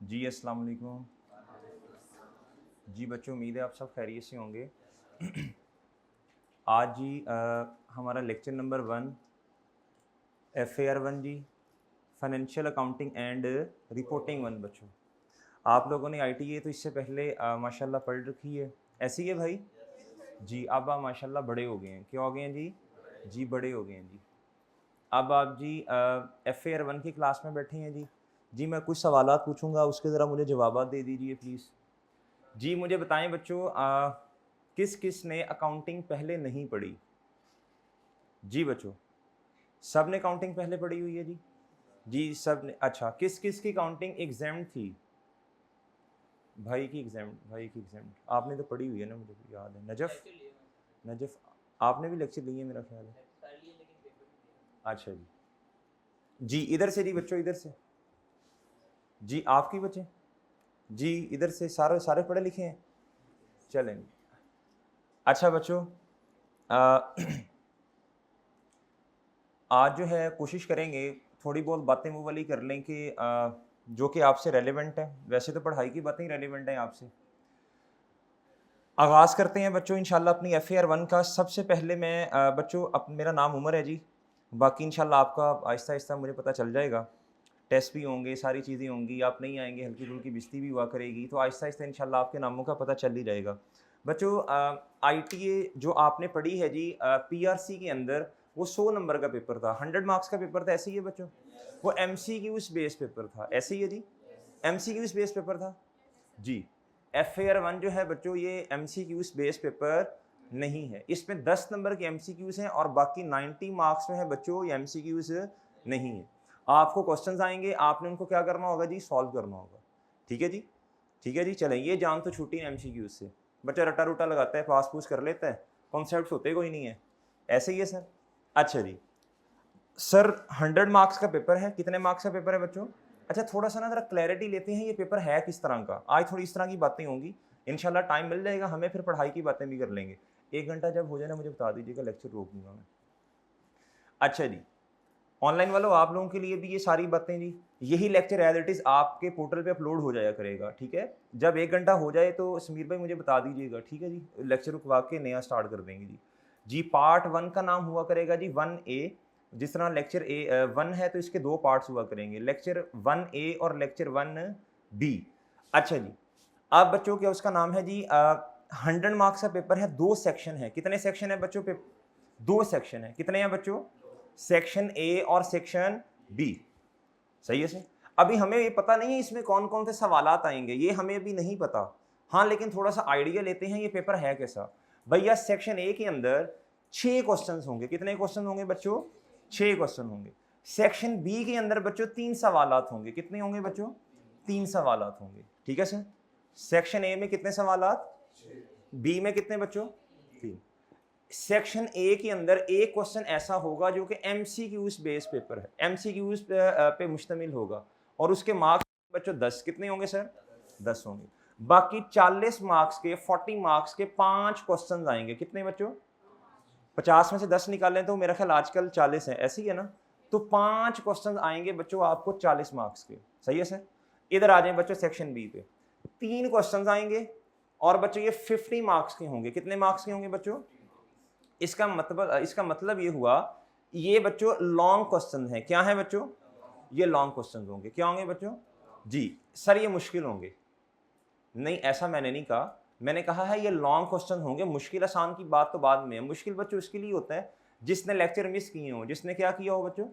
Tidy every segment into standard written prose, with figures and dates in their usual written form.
जी अस्सलाम वालेकुम। जी बच्चों, उम्मीद है आप सब खैरियत से होंगे। आज जी हमारा लेक्चर नंबर 1 FAR 1 जी, फाइनेंशियल अकाउंटिंग एंड रिपोर्टिंग 1। बच्चों, आप लोगों ने ITA तो इससे पहले माशाल्लाह पढ़ रखी है, ऐसी है भाई जी। अब आप माशाल्लाह बड़े हो गए हैं। क्या हो गए हैं जी? जी बड़े हो गए हैं जी। अब आप जी FAR 1 की क्लास में बैठे हैं जी। जी मैं कुछ सवालात पूछूंगा, उसके ज़रा मुझे जवाबात दे दीजिए प्लीज़। जी मुझे बताएं बच्चों, किस किस ने अकाउंटिंग पहले नहीं पढ़ी? जी बच्चों, सब ने अकाउंटिंग पहले पढ़ी हुई है जी। जी सब ने। अच्छा, किस किस की अकाउंटिंग एग्जाम थी? भाई की एग्जाम आपने तो पढ़ी हुई है ना, मुझे भी याद है। नजफ, नजफ आपने भी लेक्चर लिए मेरा ख्याल है। अच्छा जी। जी इधर से जी बच्चों, इधर से जी। आपकी बच्चे जी इधर से सारे सारे पढ़े लिखे हैं। चलें। अच्छा बच्चों, आज जो है कोशिश करेंगे थोड़ी बहुत बातें वो वाली कर लें कि जो कि आपसे रेलेवेंट है। वैसे तो पढ़ाई की बातें ही रेलेवेंट हैं आपसे। आगाज़ करते हैं बच्चों इंशाल्लाह अपनी FAR 1 का। सबसे पहले मैं बच्चों मेरा नाम उमर है जी। बाकी इंशाल्लाह आपका आहिस्ता आहिस्ता मुझे पता चल जाएगा। टेस्ट भी होंगे, सारी चीज़ें होंगी, आप नहीं आएंगे, हल्की फुल्की बिस्ती भी हुआ करेगी, तो आहिस्ता आहिस्ता इंशाल्लाह आपके नामों का पता चल ही जाएगा। बच्चों ITA जो आपने पढ़ी है जी, PRC के अंदर वो 100 नंबर का पेपर था, 100 मार्क्स का पेपर था। ऐसे ही है बच्चों? वो MCQs बेस पेपर था। ऐसे ही है जी? MCQs बेस पेपर था जी। FAR 1 जो है बच्चों, ये MCQs बेस पेपर नहीं है। इसमें 10 नंबर के MCQs हैं और बाकी 90 मार्क्स में है बच्चों, ये MCQs नहीं है। आपको क्वेश्चंस आएंगे, आपने उनको क्या करना होगा जी? सॉल्व करना होगा। ठीक है जी? ठीक है जी। चलें, ये जान तो छूटी है MCQs से। बच्चा रटा रूटा लगाता है, पास पूस कर लेता है, कॉन्सेप्ट होते कोई नहीं है। ऐसे ही है सर। अच्छा जी सर, 100 मार्क्स का पेपर है। कितने मार्क्स का पेपर है बच्चों? अच्छा, थोड़ा सा ना जरा क्लैरिटी लेते हैं, ये पेपर है किस तरह का। आज थोड़ी इस तरह की बातें होंगी, इंशाल्लाह टाइम मिल जाएगा हमें, फिर पढ़ाई की बातें भी कर लेंगे। 1 घंटा जब हो जाए ना मुझे बता दीजिएगा, लेक्चर रोक दूंगा मैं। अच्छा जी, ऑनलाइन वालों आप लोगों के लिए भी ये सारी बातें जी, यही लेक्चर एज इट इज़ आपके पोर्टल पे अपलोड हो जाया करेगा। ठीक है, जब 1 घंटा हो जाए तो समीर भाई मुझे बता दीजिएगा। ठीक है जी, लेक्चर रुकवा के नया स्टार्ट कर देंगे जी। जी पार्ट 1 का नाम हुआ करेगा जी 1A। जिस तरह लेक्चर 1 है तो इसके 2 पार्ट्स हुआ करेंगे, लेक्चर 1A और लेक्चर 1B। अच्छा जी, अब बच्चों क्या उसका नाम है जी, 100 मार्क्स का पेपर है, 2 सेक्शन है। कितने सेक्शन है बच्चों? 2 सेक्शन है। कितने हैं बच्चों? सेक्शन A और सेक्शन B। सही है सर। अभी हमें ये पता नहीं है इसमें कौन कौन से सवालात आएंगे, ये हमें अभी नहीं पता। हाँ लेकिन थोड़ा सा आइडिया लेते हैं ये पेपर है कैसा। भैया सेक्शन A के अंदर 6 क्वेश्चन होंगे। कितने क्वेश्चन होंगे बच्चों? 6 क्वेश्चन होंगे। सेक्शन B के अंदर बच्चों 3 सवालात होंगे। कितने होंगे बच्चों? 3 सवालात होंगे। ठीक है सर। सेक्शन A में कितने सवालात? B में कितने बच्चों? 3। सेक्शन ए के अंदर एक क्वेश्चन ऐसा होगा जो कि MCQs बेस पेपर है, MCQs पे मुश्तमिल होगा और उसके मार्क्स बच्चों 10। कितने होंगे सर? 10 होंगे। बाकी 40 मार्क्स के, 40 मार्क्स के 5 क्वेश्चन आएंगे। कितने बच्चों? 50 में से 10 निकालें तो मेरा ख्याल आजकल 40 है, ऐसे ही है ना? तो 5 क्वेश्चन आएंगे बच्चों आपको 40 मार्क्स के। सही है सर। इधर आ जाए बच्चों सेक्शन बी पे, 3 क्वेश्चन आएंगे और बच्चों ये 50 मार्क्स के होंगे। कितने मार्क्स के होंगे बच्चों? इसका मतलब ये हुआ, ये बच्चों लॉन्ग क्वेश्चन है। क्या है बच्चों? ये लॉन्ग क्वेश्चन होंगे। क्या होंगे बच्चों? जी सर ये मुश्किल होंगे। नहीं ऐसा मैंने नहीं कहा, मैंने कहा है ये लॉन्ग क्वेश्चन होंगे। मुश्किल आसान की बात तो बाद में है। मुश्किल बच्चों उसके लिए होता है जिसने लेक्चर मिस किए हो। जिसने क्या किया हो बच्चों?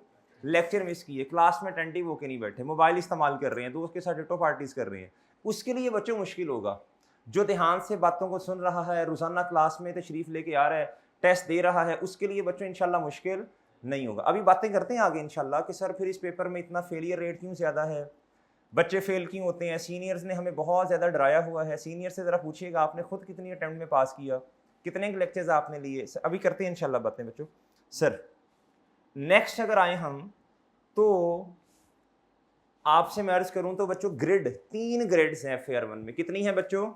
लेक्चर मिस किए, क्लास में अटेंटिव होके नहीं बैठे, मोबाइल इस्तेमाल कर रहे हैं, दोस्त के साथ डिटो पार्टीज कर रहे हैं, उसके लिए बच्चों मुश्किल होगा। जो ध्यान से बातों को सुन रहा है, रोजाना क्लास में तशरीफ लेके आ रहा है, टेस्ट दे रहा है, उसके लिए बच्चों इंशाल्लाह मुश्किल नहीं होगा। अभी बातें करते हैं आगे इंशाल्लाह कि सर फिर इस पेपर में इतना फेलियर रेट क्यों ज़्यादा है, बच्चे फेल क्यों होते हैं। सीनियर्स ने हमें बहुत ज़्यादा डराया हुआ है। सीनियर से ज़रा पूछिएगा आपने खुद कितनी अटेम्प्ट में पास किया, कितने लेक्चर्स आपने लिए। अभी करते हैं इंशाल्लाह बातें बच्चों। सर नेक्स्ट अगर आए हम तो आपसे मैं अर्ज करूं तो बच्चों ग्रिड, 3 ग्रेड्स हैं FAR 1 में। कितनी है बच्चों?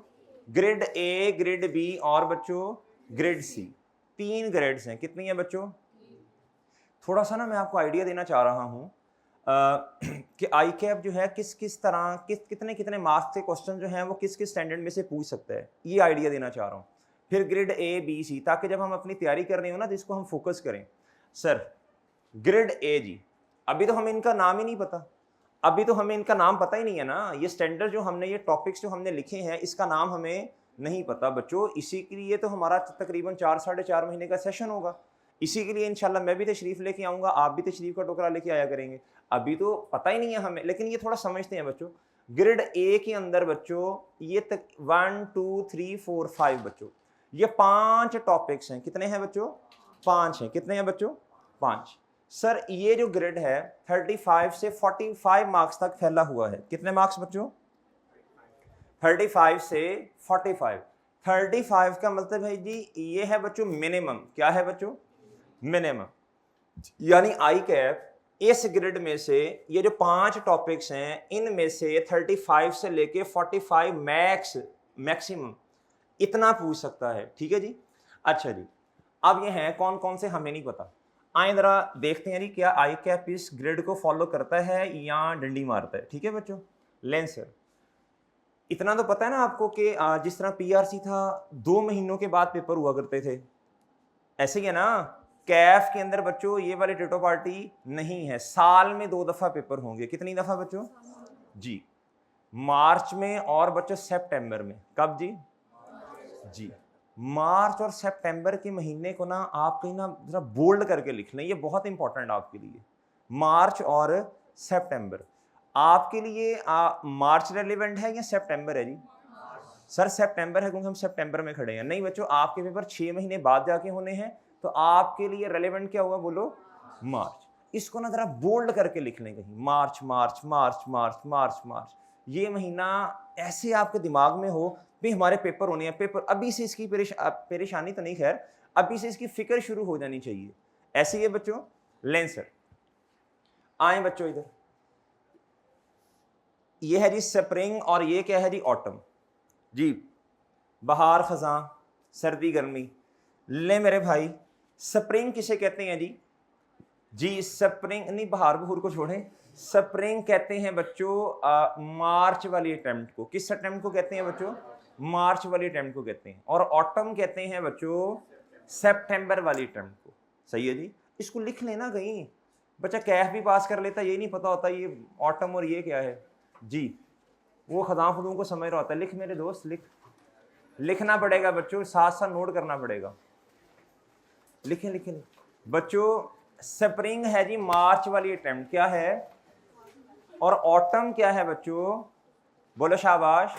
ग्रिड A, ग्रिड B और बच्चों ग्रिड C। 3 ग्रेड्स हैं। कितनी है बच्चों? थोड़ा सा ना मैं आपको आइडिया देना चाह रहा हूं। कि आई कैप जो है किस किस तरह कितने कितने मार्क्स के क्वेश्चन जो हैं वो किस किस स्टैंडर्ड में से पूछ सकता है, ये आइडिया देना चाह रहा हूँ। फिर ग्रेड ए बी सी, ताकि जब हम अपनी तैयारी कर रहे हो ना तो इसको हम फोकस करें। सर ग्रेड ए जी, अभी तो हमें इनका नाम ही नहीं पता, अभी तो हमें इनका नाम पता ही नहीं है ना। ये स्टैंडर्ड जो हमने, ये टॉपिक्स जो हमने लिखे हैं, इसका नाम हमें नहीं पता बच्चों। इसी के लिए तो हमारा तकरीबन 4 साढ़े 4 महीने का सेशन होगा। इसी के लिए इंशाल्लाह मैं भी तशरीफ़ लेके आऊँगा, आप भी तशरीफ़ का टोकरा लेके आया करेंगे। अभी तो पता ही नहीं है हमें, लेकिन ये थोड़ा समझते हैं बच्चों। ग्रेड ए के अंदर बच्चों ये तक 1 2 3 4 5 बच्चों, ये 5 टॉपिक्स हैं। कितने हैं बच्चों? 5 हैं। कितने हैं बच्चों? 5। सर ये जो ग्रेड है 35 से 45 मार्क्स तक फैला हुआ है। कितने मार्क्स बच्चों? 35 से 45। 35 का मतलब है जी ये है बच्चों मिनिमम। क्या है बच्चों? मिनिमम। यानी आई कैप इस ग्रेड में से ये जो 5 टॉपिक्स हैं इनमें से 35 से लेके 45 मैक्सिमम इतना पूछ सकता है। ठीक है जी। अच्छा जी, अब ये हैं कौन कौन से हमें नहीं पता। आए जरा देखते हैं जी क्या आई कैप इस ग्रेड को फॉलो करता है या डंडी मारता है। ठीक है बच्चों, लेंसर इतना तो पता है ना आपको कि जिस तरह पीआरसी था 2 महीनों के बाद पेपर हुआ करते थे, ऐसे ही है ना। कैफ के अंदर बच्चों ये वाली टेटो पार्टी नहीं है, साल में 2 दफा पेपर होंगे। कितनी दफा बच्चों? जी, मार्च में और बच्चों सितंबर में। कब जी? जी, मार्च और सितंबर के महीने को ना आप कहीं ना जरा बोल्ड करके लिख लें, ये बहुत इंपॉर्टेंट आपके लिए। मार्च और सितंबर आपके लिए मार्च रेलिवेंट है या सितंबर है जी? सर सितंबर है क्योंकि हम सितंबर में खड़े हैं। नहीं बच्चों, आपके पेपर 6 महीने बाद जाके होने हैं, तो आपके लिए रेलेवेंट क्या हुआ बोलो? मार्च। इसको ना जरा बोल्ड करके लिख लें कहीं, मार्च मार्च मार्च मार्च मार्च मार्च। ये महीना ऐसे आपके दिमाग में हो भी हमारे पेपर होने हैं। पेपर अभी से इसकी परेशानी तो नहीं, खैर अभी से इसकी फिक्र शुरू हो जानी चाहिए। ऐसे ही है बच्चों लेंसर। आए बच्चों इधर, ये है जी स्प्रिंग और ये क्या है जी? ऑटम। जी, बहार खजां सर्दी गर्मी। ले मेरे भाई, स्प्रिंग किसे कहते हैं जी? जी स्प्रिंग नहीं, बहार बहूर को छोड़ें, स्प्रिंग कहते हैं बच्चों मार्च वाली अटेम्प्ट को। किस अटेम्प्ट को कहते हैं बच्चों? मार्च वाली अटेम्प्ट को कहते हैं। और ऑटम कहते हैं बच्चों सितंबर वाली अटेम्प्ट को। सही है जी, इसको लिख लेना कहीं। बच्चा कैफ भी पास कर लेता, ये नहीं पता होता ये ऑटम और ये क्या है जी। वो खदां खुदों को समझ रहा होता है। लिख मेरे दोस्त, लिखना पड़ेगा बच्चों, साथ साथ नोट करना पड़ेगा। लिखें लिखें बच्चों, स्प्रिंग है जी मार्च वाली अटेम्प्ट, क्या है? और ऑटम क्या है बच्चों? बोलो शाबाश।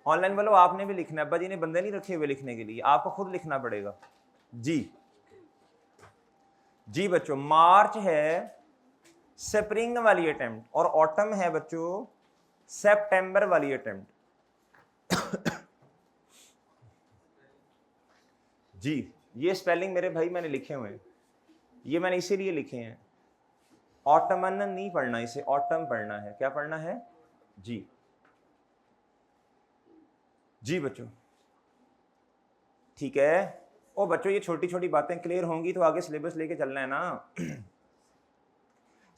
ऑनलाइन बोलो, आपने भी लिखना है। अब्बा जी ने बंदे नहीं रखे हुए लिखने के लिए, आपको खुद लिखना पड़ेगा जी। जी बच्चों, मार्च है स्प्रिंग वाली अटेम्प्ट और ऑटम है बच्चों सितंबर वाली अटेम्प्ट। जी, ये स्पेलिंग मेरे भाई मैंने लिखे हुए हैं, ये मैंने इसीलिए लिखे हैं। ऑटमन नहीं पढ़ना, इसे ऑटम पढ़ना है। क्या पढ़ना है जी? जी बच्चों, ठीक है। ओ बच्चों, ये छोटी छोटी बातें क्लियर होंगी तो आगे सिलेबस लेके चलना है ना।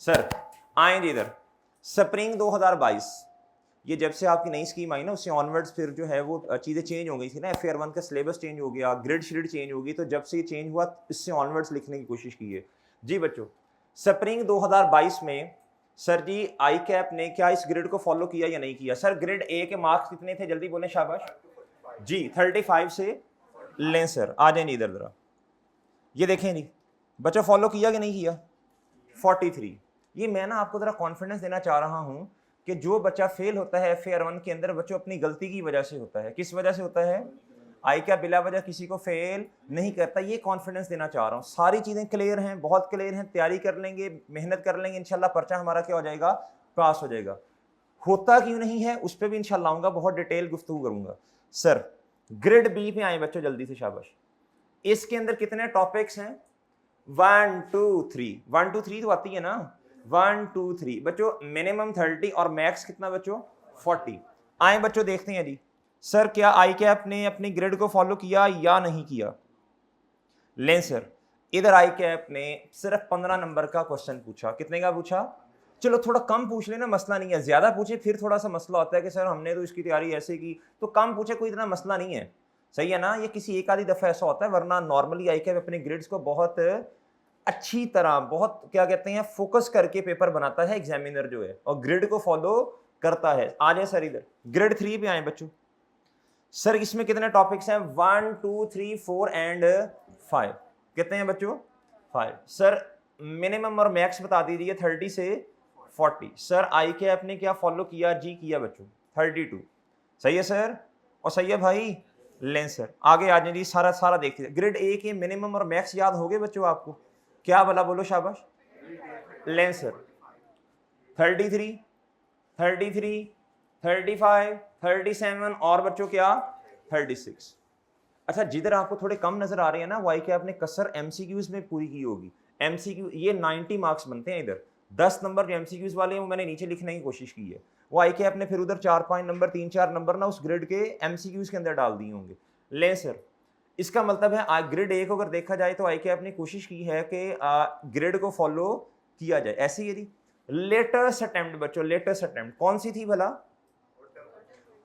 सर आए जी इधर, स्प्रिंग 2022, ये जब से आपकी नई स्कीम आई ना उससे ऑनवर्ड्स फिर जो है वो चीज़ें चेंज हो गई थी ना। FAR 1 का सिलेबस चेंज हो गया, ग्रिड श्रिड चेंज होगी, तो जब से ये चेंज हुआ इससे ऑनवर्ड्स लिखने की कोशिश की है। जी बच्चों, स्प्रिंग 2022 में सर जी आई कैप ने क्या इस ग्रिड को फॉलो किया या नहीं किया? सर ग्रिड ए के मार्क्स कितने थे? जल्दी बोले शाबाश जी। 35 से लें सर, आ जाए इधर जरा, ये देखें जी बच्चों, फॉलो किया कि नहीं किया? 43। ये मैं ना आपको जरा कॉन्फिडेंस देना चाह रहा हूं कि जो बच्चा फेल होता है FAR 1 के अंदर बच्चों अपनी गलती की वजह से होता है। किस वजह से होता है? आई क्या बिला वजह किसी को फेल नहीं करता। ये कॉन्फिडेंस देना चाह रहा हूँ। सारी चीज़ें क्लियर हैं, बहुत क्लियर हैं। तैयारी कर लेंगे, मेहनत कर लेंगे, इंशाल्लाह पर्चा हमारा क्या हो जाएगा? पास हो जाएगा। होता क्यों नहीं है उस पर भी इंशाल्लाह आऊँगा, बहुत डिटेल गुफ्तगू करूँगा। सर ग्रेड बी पे आए बच्चों जल्दी से, शाबाश। इसके अंदर कितने टॉपिक्स हैं? 1 2 3 1 2 3 तो आती है ना। 1 2 3 बच्चों, मिनिमम 30 और मैक्स कितना बच्चों? 40। आए बच्चों देखते हैं जी, सर क्या आई कैप ने अपनी ग्रेड को फॉलो किया या नहीं किया? लें सर, इधर आई कैप ने सिर्फ 15 नंबर का क्वेश्चन पूछा। कितने का पूछा? चलो थोड़ा कम पूछ लेना, मसला नहीं है। ज़्यादा पूछे फिर थोड़ा सा मसला होता है कि सर हमने तो इसकी तैयारी ऐसे की, तो कम पूछे कोई इतना मसला नहीं है, सही है ना। ये किसी एक आधी दफ़ा ऐसा होता है, वरना नॉर्मली आईक्यू अपने ग्रेड्स को बहुत अच्छी तरह, बहुत क्या कहते हैं, फोकस करके पेपर बनाता है एग्जामिनर जो है, और ग्रिड को फॉलो करता है। आ जाए सर इधर ग्रेड 3 पे आए बच्चों। सर इसमें कितने टॉपिक्स हैं? 1 2 3 4 एंड 5। कितने हैं बच्चों? 5। सर मिनिमम और मैक्स बता दीजिए 30 से 40। सर आई के आपने क्या फॉलो किया? जी किया बच्चों 32। सही है सर, और सही है भाई लेंस सर। आगे आ जाए जी, सारा सारा देखिए। ग्रेड ए के मिनिमम और मैक्स याद हो गए बच्चों आपको? क्या बोला, बोलो शाबाश। लेंस सर 33 33 35 37 और बच्चों क्या 36। अच्छा जिधर आपको थोड़े कम नजर आ रहे हैं ना, वाई के आपने कसर एमसीक्यूज में पूरी की होगी। एमसीक्यू ये 90 मार्क्स बनते हैं इधर, 10 नंबर जो एमसीक्यूज वाले हैं वो मैंने नीचे लिखने की कोशिश की है। वो आई के आपने फिर उधर 4-5 नंबर 3-4 नंबर ना उस ग्रेड के एमसीक्यूज के अंदर डाल दिए होंगे। ले सर इसका मतलब है ग्रेड ए को अगर देखा जाए तो आई के आपने कोशिश की है कि ग्रेड को फॉलो किया जाए। ऐसी है जी। लेटेस्ट अटेम्प्ट बच्चों, लेटेस्ट अटेम्प्ट कौन सी थी भला?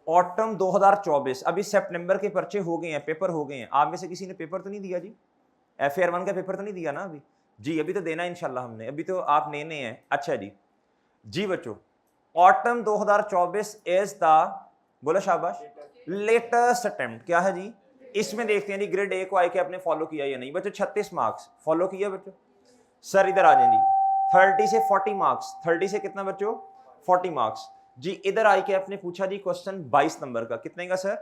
ऑटम 2024। अभी सितंबर के पर्चे हो गए हैं, पेपर हो गए हैं। आप में से किसी ने पेपर तो नहीं दिया जी? FAR 1 का पेपर तो नहीं दिया ना अभी? जी अभी तो देना है इंशाल्लाह हमने, अभी तो आप नए हैं। अच्छा जी, जी बच्चों ऑटम 2024 इज द, बोलो शाबाश, लेटेस्ट अटेम्प्ट। क्या है जी? इसमें देखते हैं जी ग्रेड ए को आई के आपने फॉलो किया या नहीं बच्चों। 36 मार्क्स फॉलो किया बच्चों। सर इधर आ जाए जी, 30 से 40 मार्क्स। 30 से कितना बच्चों? 40 मार्क्स। जी इधर आई के आपने पूछा जी क्वेश्चन 22 नंबर का। कितने का सर?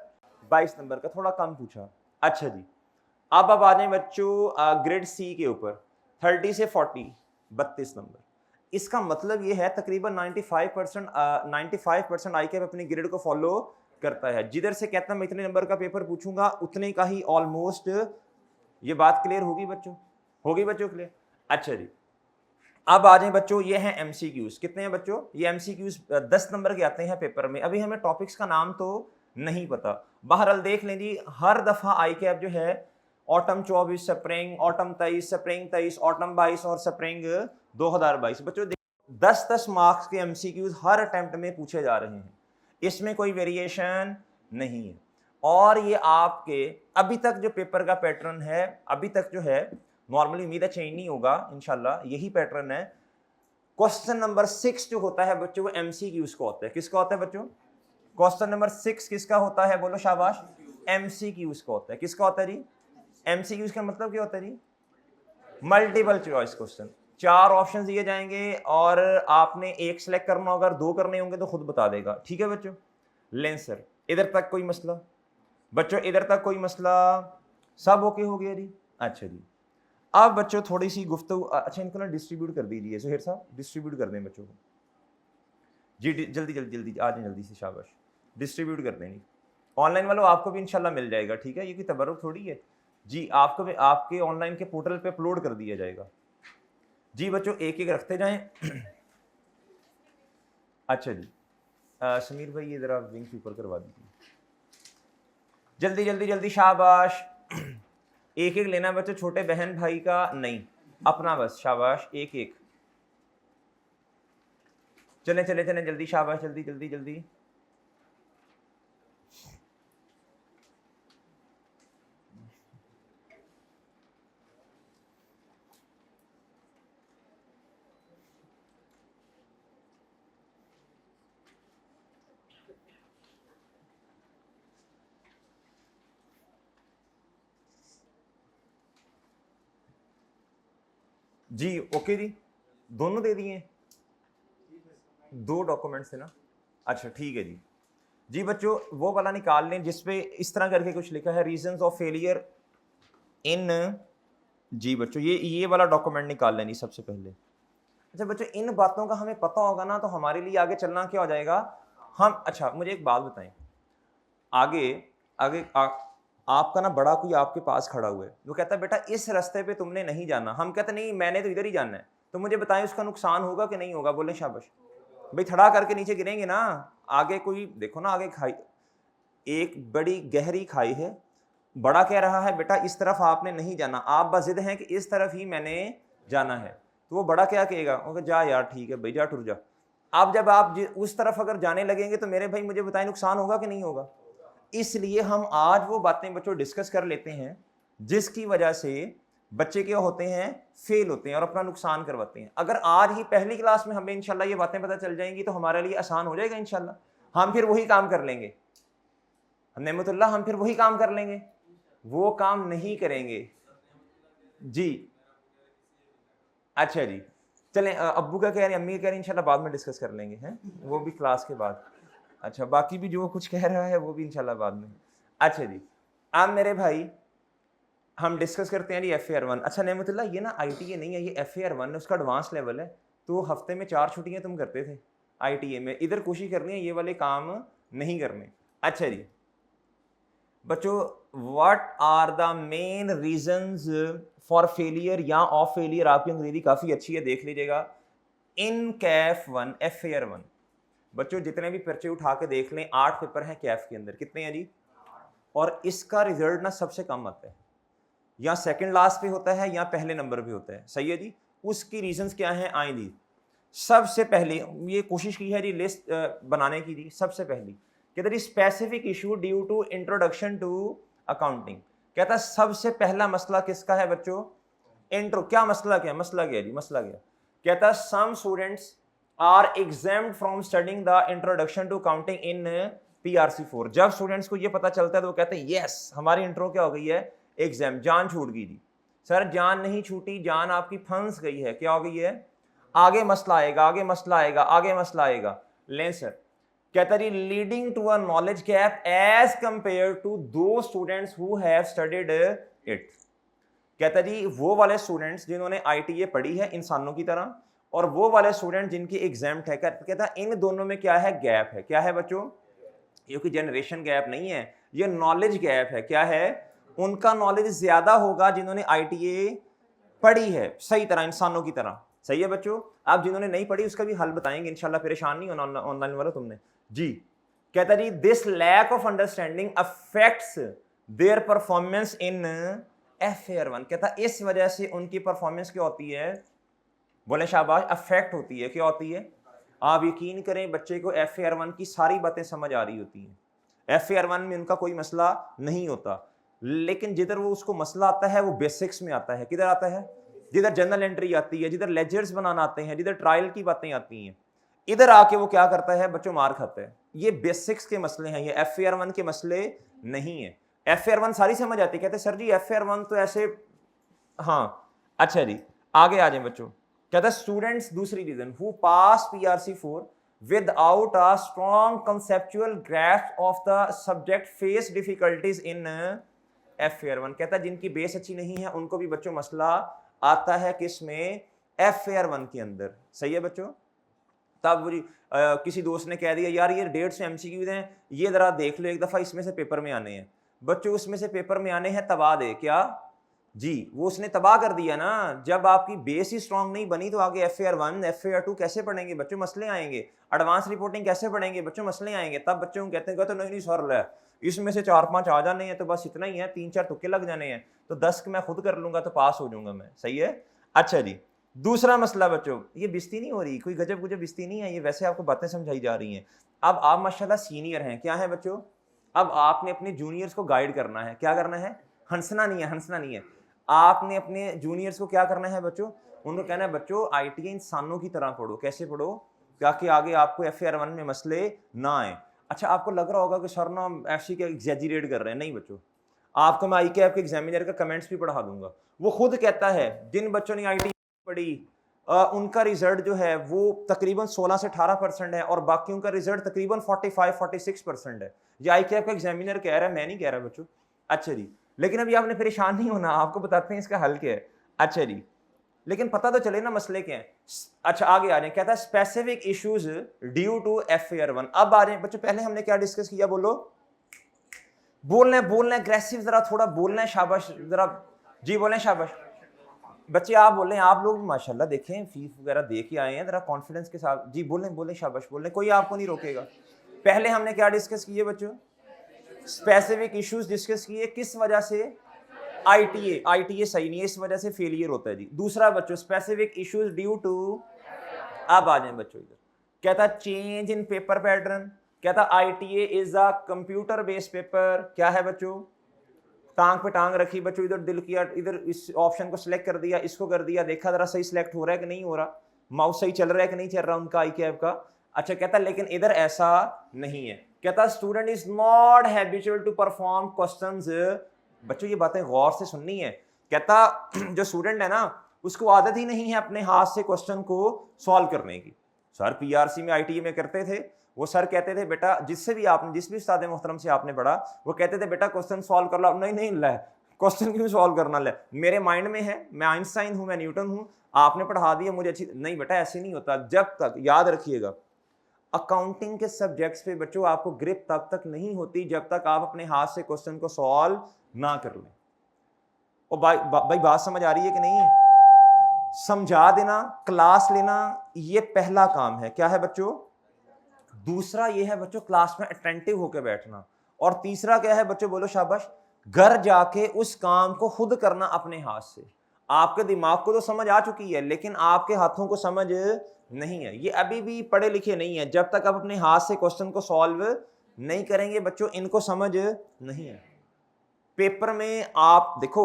22 नंबर का, थोड़ा कम पूछा। अच्छा जी अब आ जाए बच्चों ग्रेड सी के ऊपर, 30 से 40 32 नंबर। इसका मतलब ये है तकरीबन 95% आई के अपनी ग्रेड को फॉलो करता है। जिधर से कहता मैं इतने नंबर का पेपर पूछूंगा उतने का ही ऑलमोस्ट। ये बात क्लियर होगी बच्चों? होगी बच्चों क्लियर? अच्छा जी अब आ जाए बच्चों, ये हैं एमसीक्यूज। कितने हैं बच्चों? ये एमसीक्यूज 10 नंबर के आते हैं पेपर में। अभी हमें टॉपिक्स का नाम तो नहीं पता, बहरहाल देख लें जी। हर दफा आई कैप जो है autumn 24, spring autumn 23, spring 23, autumn 22 और स्प्रिंग 2022 बच्चों 10-10 मार्क्स के एमसीक्यूज हर अटेम्प्ट में पूछे जा रहे हैं। इसमें कोई वेरिएशन नहीं है। और ये आपके अभी तक जो पेपर का पैटर्न है, अभी तक जो है नॉर्मली उम्मीद है चेंज नहीं होगा, इंशाल्लाह यही पैटर्न है। क्वेश्चन नंबर 6 जो होता है बच्चों वो एमसीक्यूज का होता है। किसका होता है बच्चों? क्वेश्चन नंबर 6 किसका होता है? बोलो शाबाश। एमसीक्यूज का होता है। किसका होता है जी? एमसीक्यूज का मतलब क्या होता है जी? Multiple choice question. 4 ऑप्शन दिए जाएंगे और आपने एक सेलेक्ट करना होगा, अगर 2 करने होंगे तो खुद बता देगा। ठीक है बच्चों? लेंसर इधर तक कोई मसला बच्चों? इधर तक कोई मसला? सब ओके हो गया जी? अच्छा जी अब बच्चों थोड़ी सी गुफ्तगू। अच्छा इनको ना डिस्ट्रीब्यूट कर दीजिए, सुहेर साहब डिस्ट्रीब्यूट कर दें बच्चों को जी। जल्दी जल्दी जल्दी आ जाए, जल्दी से शाबाश डिस्ट्रीब्यूट कर देंगे। ऑनलाइन वालों आपको भी इंशाल्लाह मिल जाएगा। ठीक है, ये कोई तबर्रुक थोड़ी है जी। आपको भी आपके ऑनलाइन के पोर्टल पे अपलोड कर दिया जाएगा जी। बच्चों एक एक रखते जाएं। अच्छा जी समीर भाई ये ज़रा विंग के ऊपर करवा दीजिए जल्दी जल्दी जल्दी, शाबाश। एक एक लेना बच्चों, छोटे बहन भाई का नहीं, अपना बस। शाबाश एक एक, चले चले चले जल्दी, शाबाश जल्दी जल्दी जल्दी। जी ओके जी, दोनों दे दिए? 2 डॉक्यूमेंट्स थे ना? अच्छा ठीक है जी। जी बच्चों वो वाला निकाल लें जिसपे इस तरह करके कुछ लिखा है, रीजंस ऑफ फेलियर इन। जी बच्चों ये वाला डॉक्यूमेंट निकाल लें जी सबसे पहले। अच्छा बच्चों इन बातों का हमें पता होगा ना तो हमारे लिए आगे चलना क्या हो जाएगा हम। अच्छा मुझे एक बात बताएं, आगे आगे आपका ना बड़ा कोई आपके पास खड़ा हुआ है, वो कहता है बेटा इस रास्ते पे तुमने नहीं जाना। हम कहते नहीं मैंने तो इधर ही जाना है। तो मुझे बताएं उसका नुकसान होगा कि नहीं होगा? बोले शाबाश भाई। थड़ा करके नीचे गिरेंगे ना। आगे कोई देखो ना, आगे खाई, एक बड़ी गहरी खाई है। बड़ा कह रहा है बेटा इस तरफ आपने नहीं जाना, आप बस जिद हैं कि इस तरफ ही मैंने जाना है। तो वो बड़ा क्या कहेगा, वो कहेगा जा यार ठीक है भाई जा टुर जा। अब जब आप उस तरफ अगर जाने लगेंगे तो मेरे भाई मुझे बताएं नुकसान होगा कि नहीं होगा। इसलिए हम आज वो बातें बच्चों डिस्कस कर लेते हैं जिसकी वजह से बच्चे क्या होते हैं, फेल होते हैं और अपना नुकसान करवाते हैं। अगर आज ही पहली क्लास में हमें इंशाल्लाह ये बातें पता चल जाएंगी तो हमारे लिए आसान हो जाएगा इंशाल्लाह। हम फिर वही काम कर लेंगे, नेमतुल्लाह, हम फिर वही काम कर लेंगे, वो काम नहीं करेंगे जी। अच्छा जी, चलें, अब्बू का कह रहे हैं, अम्मी का कह रहे हैं, इंशाल्लाह बाद में डिस्कस कर लेंगे, हैं वो भी क्लास के बाद। अच्छा, बाकी भी जो कुछ कह रहा है वो भी इंशाल्लाह बाद में। अच्छा जी, अब मेरे भाई हम डिस्कस करते हैं जी FAR1। अच्छा नेमतुल्लाह, ये ना ITA नहीं है, ये FAR1 है, उसका एडवांस लेवल है। तो हफ्ते में 4 छुट्टियां तुम करते थे ITA में, इधर कोशिश करनी है ये वाले काम नहीं करने। अच्छा जी बच्चों, what are the main reasons for failure या ऑफ फेलियर, आपकी अंग्रेजी काफ़ी अच्छी है, देख लीजिएगा। इन कैफ 1 FAR1 बच्चों जितने भी पर्चे उठा के देख लें, 8 पेपर हैं कैफ के अंदर, कितने हैं जी? और इसका रिजल्ट ना सबसे कम आता है, या सेकंड लास्ट पे होता है या पहले नंबर पे होता है, सही है जी। उसकी रीजंस क्या हैं आए जी। सबसे पहले ये कोशिश की है जी लिस्ट बनाने की जी। सबसे पहली कहता है specific issue due to introduction to accounting. कहता है सबसे पहला मसला किसका है बच्चों? इंट्रो। क्या मसला, क्या मसला क्या जी, मसला क्या? कहता है some students are exempted from studying the introduction to accounting in PRC4। जब स्टूडेंट्स को ये पता चलता है तो वो कहते हैं यस हमारी इंट्रो क्या हो गई है, एग्जाम, जान छूट गई जी। सर जान नहीं छूटी, जान आपकी फंस गई है, क्या हो गई है? आगे मसला आएगा, आगे मसला आएगा, आगे मसला आएगा। लें सर, कहता है leading to a knowledge gap as compared to those students who have studied it. कहता जी वो वाले स्टूडेंट्स जिन्होंने ITA पढ़ी है इंसानों की तरह, और वो वाले स्टूडेंट जिनकी एग्जाम है, कहता है इन दोनों में क्या है, गैप है। क्या है बच्चों? ये कोई जनरेशन गैप नहीं है, ये नॉलेज गैप है। क्या है? उनका नॉलेज ज्यादा होगा जिन्होंने ITA पढ़ी है सही तरह, इंसानों की तरह। सही है बच्चों। आप जिन्होंने नहीं पढ़ी उसका भी हल बताएंगे इंशाल्लाह, परेशान नहीं होना ऑनलाइन वाला तुमने जी। कहता जी this lack of understanding affects their performance in FAR1। कहता इस वजह से उनकी परफॉर्मेंस क्या होती है, बोले शाबाश, अफेक्ट होती है। क्या होती है? आप यकीन करें बच्चे को FAR1 की सारी बातें समझ आ रही होती हैं, FAR1 में उनका कोई मसला नहीं होता, लेकिन जिधर वो उसको मसला आता है वो बेसिक्स में आता है। किधर आता है? जिधर जनरल एंट्री आती है, जिधर लेजर्स बनाना आते हैं, जिधर ट्रायल की बातें आती हैं, इधर आके वो क्या करता है बच्चों, मार खाता है। ये बेसिक्स के मसले हैं, ये FAR1 के मसले नहीं है। FAR1 सारी समझ आती है। कहते सर जी FAR1 तो ऐसे, हाँ अच्छा जी आगे आ जाए बच्चों। कहता है स्टूडेंट्स, दूसरी reason, who pass PRC4 without a strong conceptual grasp of the subject face difficulties in FAR1। कहता है जिनकी बेस अच्छी नहीं है उनको भी बच्चों मसला आता है, किस में? FAR1 के अंदर। सही है बच्चों। तब किसी दोस्त ने कह दिया यार ये 150 MCQ हैं, ये जरा देख लो एक दफा, इसमें से पेपर में आने हैं। बच्चों उसमें से पेपर में आने हैं, तबाह दे। क्या जी? वो उसने तबाह कर दिया ना। जब आपकी बेस ही स्ट्रांग नहीं बनी तो आगे FAR1 FAR2 कैसे पढ़ेंगे बच्चों, मसले आएंगे। एडवांस रिपोर्टिंग कैसे पढ़ेंगे बच्चों, मसले आएंगे। तब बच्चों को कहते हैं नहीं सर ले इसमें से 4-5 आ जाने हैं तो बस इतना ही है, 3-4 तुक्के लग जाने हैं तो 10 मैं खुद कर लूंगा तो पास हो जाऊंगा मैं। सही है। अच्छा जी दूसरा मसला बच्चों, ये बिस्ती नहीं हो रही, कोई गजब गुजब बिस्ती नहीं है, ये वैसे आपको बातें समझाई जा रही हैं। अब आप माशाल्लाह सीनियर हैं, क्या है बच्चों, अब आपने अपने जूनियर्स को गाइड करना है। क्या करना है? हंसना नहीं है, हंसना नहीं है। आपने अपने जूनियर्स को क्या करना है बच्चों, उनको कहना है बच्चों ITA इंसानों की तरह पढ़ो। कैसे पढ़ो? ताकि आगे आपको FAR1 में मसले ना आए। अच्छा आपको लग रहा होगा कि सर ना ऐसी क्या एग्जैजरेट कर रहे हैं, नहीं बच्चों, आपको मैं ICAP के एग्जामिनर का कमेंट्स भी पढ़ा दूंगा। वो खुद कहता है जिन बच्चों ने ITA पढ़ी उनका रिजल्ट जो है वो तकरीबन 16 से 18% है और बाकियों का रिजल्ट तकरीबन 45-46% है। ये ICAP का एग्जामिनर कह रहा है, मैं नहीं कह रहा बच्चों। अच्छा जी, लेकिन अभी आपने परेशान नहीं होना, आपको बताते हैं इसका हल क्या है। अच्छा जी, लेकिन पता तो चले ना मसले क्या हैं। अच्छा आगे आ रहे हैं, कहता है specific issues due to FAR1। अब आ रहे हैं बच्चों, पहले हमने क्या डिस्कस किया, बोलो, बोलना है, बोलना है अग्रेसिव, जरा थोड़ा बोलना है, शाबाश जरा जी बोलें, शाबाश बच्चे आप बोलें। आप लोग माशाल्लाह देखें फीस वगैरह दे के आए हैं, जरा कॉन्फिडेंस के साथ जी बोलें, बोलें, शाबाश बोलें, कोई आपको नहीं रोकेगा। पहले हमने क्या डिस्कस किए बच्चों, स्पेसिफिक इश्यूज डिस्कस किए, किस वजह से? आईटीए सही नहीं है, इस वजह से फेलियर होता है जी। दूसरा बच्चों स्पेसिफिक इश्यूज ड्यू टू, अब आ जाए बच्चों इधर, कहता चेंज इन पेपर पैटर्न, कहता ITA is a computer based paper, क्या है बच्चों, टांग पे टांग रखी बच्चों, इधर दिल किया, इधर इस ऑप्शन को सिलेक्ट कर दिया, इसको कर दिया, देखा जरा सही सिलेक्ट हो रहा है कि नहीं हो रहा, माउस सही चल रहा है कि नहीं चल रहा उनका आई कैब का। अच्छा कहता लेकिन इधर ऐसा नहीं है, कहता student is not habitual to perform questions, बच्चों ये बातें गौर से सुननी है। कहता जो स्टूडेंट है ना उसको आदत ही नहीं है अपने हाथ से क्वेश्चन को सॉल्व करने की। सर पीआरसी में आईटीए में करते थे, वो सर कहते थे बेटा जिससे भी आपने जिस भी उस्ताद मोहतरम से आपने पढ़ा वो कहते थे बेटा क्वेश्चन सॉल्व कर लो, नहीं नहीं ले क्वेश्चन क्यों सॉल्व करना, ले मेरे माइंड में है, मैं आइंस्टाइन हूं, मैं न्यूटन हूं, आपने पढ़ा दिया मुझे अच्छी नहीं, बेटा ऐसे नहीं होता। जब तक याद रखिएगा अकाउंटिंग के सब्जेक्ट्स पे बच्चों आपको ग्रिप तब तक नहीं होती जब तक आप अपने हाथ से क्वेश्चन को सॉल्व ना कर लें। और भाई बात समझ आ रही है कि नहीं, समझा देना, क्लास लेना, ये पहला काम है, क्या है बच्चों। दूसरा ये है बच्चों क्लास में अटेंटिव होकर बैठना, और तीसरा क्या है बच्चों, बोलो शाबाश, घर जाके उस काम को खुद करना अपने हाथ से। आपके दिमाग को तो समझ आ चुकी है लेकिन आपके हाथों को समझ नहीं है, ये अभी भी पढ़े लिखे नहीं है। जब तक आप अपने हाथ से क्वेश्चन को सॉल्व नहीं करेंगे बच्चों इनको समझ नहीं है। पेपर में आप देखो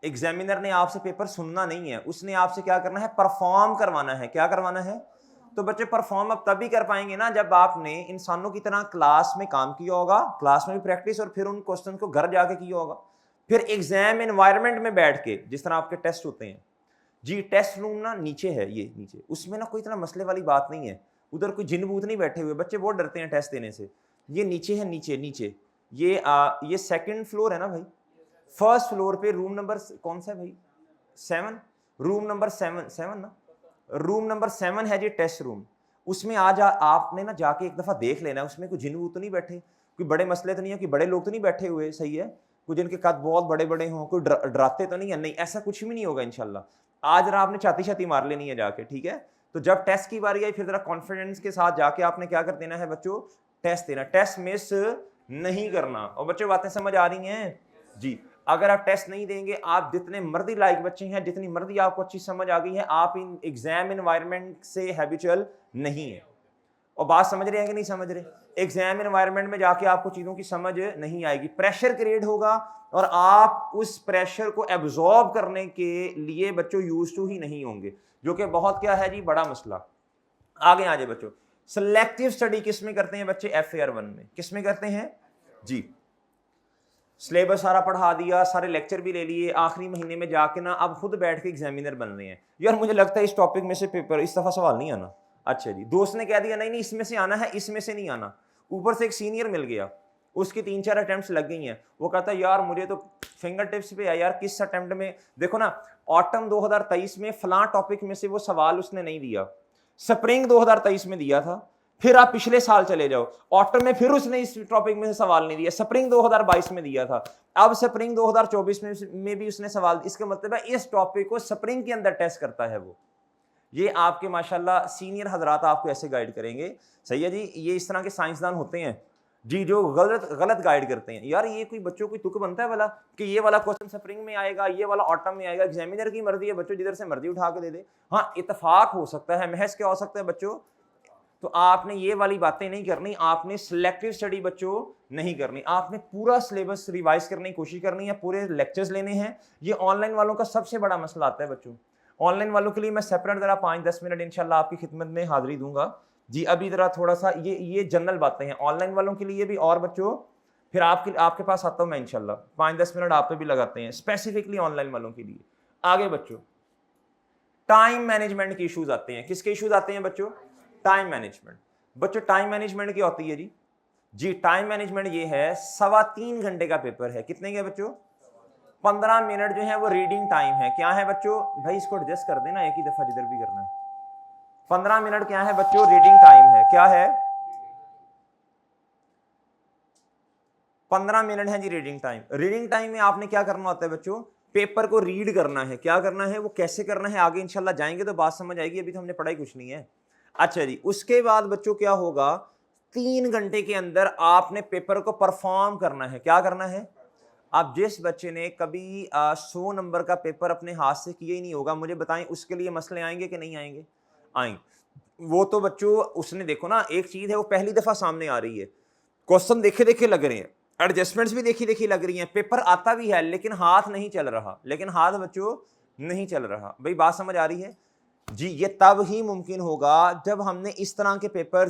एग्जामिनर ने आपसे पेपर सुनना नहीं है, उसने आपसे क्या करना है, परफॉर्म करवाना है। क्या करवाना है, तो बच्चे परफॉर्म अब तभी कर पाएंगे ना जब आपने इंसानों की तरह क्लास में काम किया होगा, क्लास में भी प्रैक्टिस, और फिर उन क्वेश्चन को घर जाके किया होगा, फिर एग्जाम एनवायरनमेंट में बैठ के, जिस तरह आपके टेस्ट होते हैं जी, टेस्ट रूम ना नीचे है, ये नीचे, उसमें ना कोई इतना मसले वाली बात नहीं है, उधर कोई जिन भूत नहीं बैठे हुए, बच्चे बहुत डरते हैं टेस्ट देने से। ये नीचे है, नीचे नीचे ये सेकंड फ्लोर है ना भाई, फर्स्ट फ्लोर पे रूम नंबर कौन सा है भाई, 7, रूम नंबर 7 ना, रूम नंबर 7 है जी टेस्ट रूम। उसमें आज आपने ना जाके एक दफा देख लेना है, उसमें कोई जिन तो नहीं बैठे, कोई बड़े मसले तो नहीं है, कोई बड़े लोग तो नहीं बैठे हुए, सही है, कुछ जिनके कद बहुत बड़े बड़े हों, कोई डराते तो नहीं है, नहीं ऐसा कुछ भी नहीं होगा इंशाल्लाह। आज जरा आपने छाती छाती मार लेनी है जाके, ठीक है। तो जब टेस्ट की बारी आई फिर जरा कॉन्फिडेंस के साथ जाके आपने क्या कर देना है बच्चों, टेस्ट देना, टेस्ट मिस नहीं करना। और बच्चों बातें समझ आ रही हैं जी। अगर आप टेस्ट नहीं देंगे, आप जितने मर्जी लायक बच्चे हैं, जितनी मर्जी आपको अच्छी समझ आ गई है, आप इन एग्जाम एनवायरनमेंट से हैबिचुअल नहीं है। और बात समझ रहे हैं कि नहीं समझ रहे, एग्जाम एनवायरनमेंट में जाके आपको चीजों की समझ नहीं आएगी, प्रेशर क्रिएट होगा और आप उस प्रेशर को एब्जॉर्ब करने के लिए बच्चों यूज टू ही नहीं होंगे, जो कि बहुत क्या है जी, बड़ा मसला। आगे आ जाए बच्चों, सिलेक्टिव स्टडी किस में करते हैं बच्चे, FAR 1 में किस में करते हैं जी। सिलेबस सारा पढ़ा दिया, सारे लेक्चर भी ले लिए, आखिरी महीने में जाके ना अब खुद बैठ के एग्जामिनर बन रहे हैं, यार मुझे लगता है इस टॉपिक में से पेपर इस दफा सवाल नहीं आना। अच्छा जी, दोस्त ने कह दिया नहीं नहीं इसमें से आना है, इसमें से नहीं आना, ऊपर से एक सीनियर मिल गया, उसकी 3-4 अटेम्प्ट्स लग गई हैं, वो कहता है यार मुझे तो फिंगर टिप्स पे है यार, किस अटेम्प्ट में, देखो ना ऑटम 2023 में फलां टॉपिक में से वो सवाल उसने नहीं दिया, स्प्रिंग 2023 में दिया था, फिर आप पिछले साल चले जाओ, ऑटम में फिर उसने इस टॉपिक में से सवाल नहीं दिया, स्प्रिंग 2022 में दिया था, अब स्प्रिंग 2024 में भी उसने सवाल, इसका मतलब है इस टॉपिक को स्प्रिंग के अंदर टेस्ट करता है वो। ये आपके माशाल्लाह सीनियर हजरात आपको ऐसे गाइड करेंगे, सही है जी। ये इस तरह के साइंसदान होते हैं जी जो गलत गाइड करते हैं। यार ये कोई बच्चों को तुक बनता है वाला कि ये वाला क्वेश्चन स्प्रिंग में आएगा, ये वाला ऑटम में आएगा, एग्जामिनर की मर्जी है बच्चों, जिधर से मर्जी उठा के दे दे। हाँ इत्तेफाक हो सकता है, महज क्या हो सकता है बच्चों, तो आपने ये वाली बातें नहीं करनी, आपने सिलेक्टिव स्टडी बच्चों नहीं करनी, आपने पूरा सिलेबस रिवाइज करने की कोशिश करनी है, पूरे लेक्चर्स लेने हैं। ये ऑनलाइन वालों का सबसे बड़ा मसला आता है बच्चों, ऑनलाइन वालों के लिए मैं सेपरेट जरा 5-10 मिनट इंशाल्लाह आपकी खिदमत में हाजिरी दूंगा जी। अभी जरा थोड़ा सा ये जनरल बातें हैं ऑनलाइन वालों के लिए भी, और बच्चों फिर आपके पास आता हूं मैं इंशाल्लाह, 5-10 मिनट आप पे भी लगाते हैं स्पेसिफिकली ऑनलाइन वालों के लिए। आगे बच्चों टाइम मैनेजमेंट के इश्यूज आते हैं, किसके इश्यूज आते हैं बच्चों, टाइम मैनेजमेंट। बच्चों टाइम मैनेजमेंट क्या होती है जी टाइम मैनेजमेंट ये है 3.25 घंटे का पेपर है, कितने का बच्चों, 15 मिनट जो है वो रीडिंग टाइम है। क्या है बच्चों, भाई इसको एडजस्ट कर देना एक ही दफा जिधर भी करना है। 15 मिनट क्या है बच्चों, रीडिंग टाइम है, क्या है 15 मिनट है जी रीडिंग टाइम। रीडिंग टाइम में आपने क्या करना होता है बच्चों, पेपर को रीड करना है। क्या करना है, वो कैसे करना है आगे इंशाल्लाह जाएंगे तो बात समझ आएगी, अभी तो हमने पढ़ाई कुछ नहीं है। अच्छा जी, उसके बाद बच्चों क्या होगा, 3 घंटे के अंदर आपने पेपर को परफॉर्म करना है। क्या करना है, आप जिस बच्चे ने कभी 100 नंबर का पेपर अपने हाथ से किया ही नहीं होगा, मुझे बताएं उसके लिए मसले आएंगे कि नहीं आएंगे? आएंगे। वो तो बच्चों उसने देखो ना, एक चीज है वो पहली दफा सामने आ रही है, क्वेश्चन देखे देखे लग रहे हैं, एडजस्टमेंट्स भी देखी देखी लग रही हैं, पेपर आता भी है लेकिन हाथ नहीं चल रहा, लेकिन हाथ बच्चों नहीं चल रहा। भाई बात समझ आ रही है जी? ये तब ही मुमकिन होगा जब हमने इस तरह के पेपर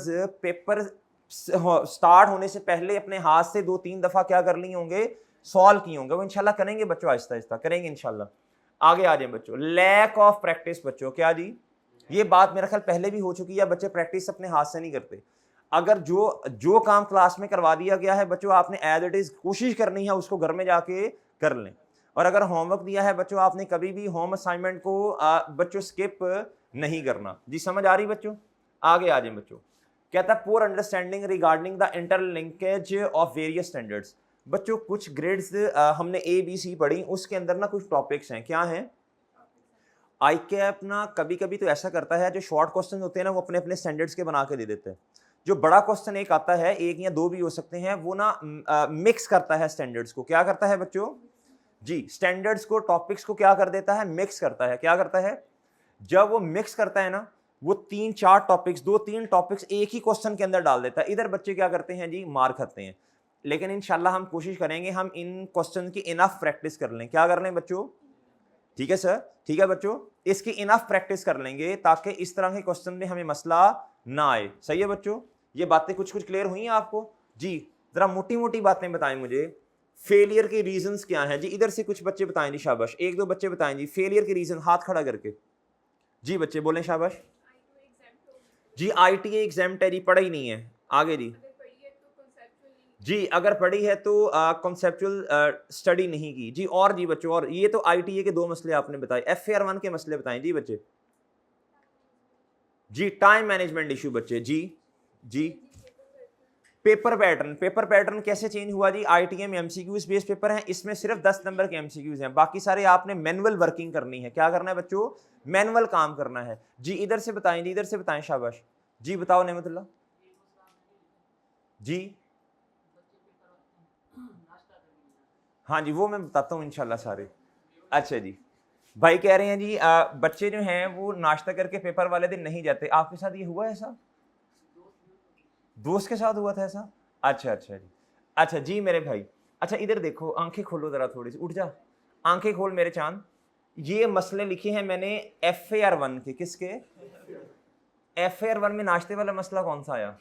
स्टार्ट होने से पहले अपने हाथ से 2-3 दफा क्या कर लिए होंगे, सॉल्व किए होंगे। वो इंशाल्लाह करेंगे बच्चों, आहिस्ता आहिस्ता करेंगे इंशाल्लाह। आगे आ जाए बच्चों, लैक ऑफ प्रैक्टिस बच्चों, क्या जी? ये बात मेरा ख्याल पहले भी हो चुकी है, बच्चे प्रैक्टिस अपने हाथ से नहीं करते। अगर जो काम क्लास में करवा दिया गया है बच्चों, आपने एज इट इज कोशिश करनी है उसको घर में जाके कर लें। और अगर होमवर्क दिया है बच्चों, आपने कभी भी होम असाइनमेंट को बच्चों स्किप नहीं करना। जी समझ आ रही बच्चों? आगे आ जाए बच्चों, कहता है poor understanding regarding the interlinkage of various standards. बच्चों कुछ ग्रेड्स हमने ABC पढ़ी, उसके अंदर ना कुछ टॉपिक्स हैं, क्या हैं? आई कैप ना कभी कभी तो ऐसा करता है, जो शॉर्ट क्वेश्चन होते हैं ना वो अपने अपने स्टैंडर्ड्स के बना के दे देते हैं। जो बड़ा क्वेश्चन एक आता है, एक या दो भी हो सकते हैं, वो ना मिक्स करता है स्टैंडर्ड्स को। क्या करता है बच्चों? जी स्टैंडर्ड्स को, टॉपिक्स को क्या कर देता है, मिक्स करता है। क्या करता है? जब वो मिक्स करता है ना, वो 3-4 टॉपिक्स, 2-3 टॉपिक्स एक ही क्वेश्चन के अंदर डाल देता है। इधर बच्चे क्या करते हैं जी, मार खाते हैं। लेकिन इंशाल्लाह हम कोशिश करेंगे हम इन क्वेश्चन की इनफ प्रैक्टिस कर लें। क्या कर लें बच्चों? ठीक है सर, ठीक है बच्चों, इसकी इनफ प्रैक्टिस कर लेंगे ताकि इस तरह के क्वेश्चन में हमें मसला ना आए। सही है बच्चों? ये बातें कुछ कुछ क्लियर हुई हैं आपको? जी जरा मोटी मोटी बातें बताएं मुझे। फेलियर के रीजंस क्या हैं जी? इधर से कुछ बच्चे बताएं जी, शाबाश। 1-2 बच्चे बताएं जी फेलियर के रीजन, हाथ खड़ा करके। जी बच्चे बोलें, शाबाश। जी ITA एग्जाम्प्ट है जी, पढ़ा ही नहीं है। आगे जी। जी अगर पढ़ी है तो कॉन्सेप्चुअल स्टडी नहीं की जी। और जी बच्चों, और ये तो ITA के 2 मसले आपने बताए, FAR 1 के मसले बताएं जी बच्चे। जी टाइम मैनेजमेंट इशू बच्चे। जी जी पेपर पैटर्न, पेपर पैटर्न कैसे चेंज हुआ जी? ITA में MCQs बेस्ड पेपर है, इसमें सिर्फ 10 नंबर के MCQs हैं, बाकी सारे आपने मैनुअल वर्किंग करनी है। क्या करना है बच्चों? मैनुअल काम करना है। जी इधर से बताएं जी, इधर से बताएं, शाबाश। जी बताओ नेमतुल्लाह। जी हाँ जी वो मैं बताता हूँ इंशाल्लाह सारे। अच्छा जी, भाई कह रहे हैं जी बच्चे जो हैं वो नाश्ता करके पेपर वाले दिन नहीं जाते। आपके साथ ये हुआ ऐसा? दोस्त के साथ हुआ था ऐसा? अच्छा अच्छा जी। अच्छा जी मेरे भाई, अच्छा इधर देखो, आंखें खोलो जरा, थोड़ी सी उठ जा, आंखें खोल मेरे चांद। ये मसले लिखे हैं मैंने FAR 1 के। किसके? FAR 1 में नाश्ते वाला मसला कौन सा आया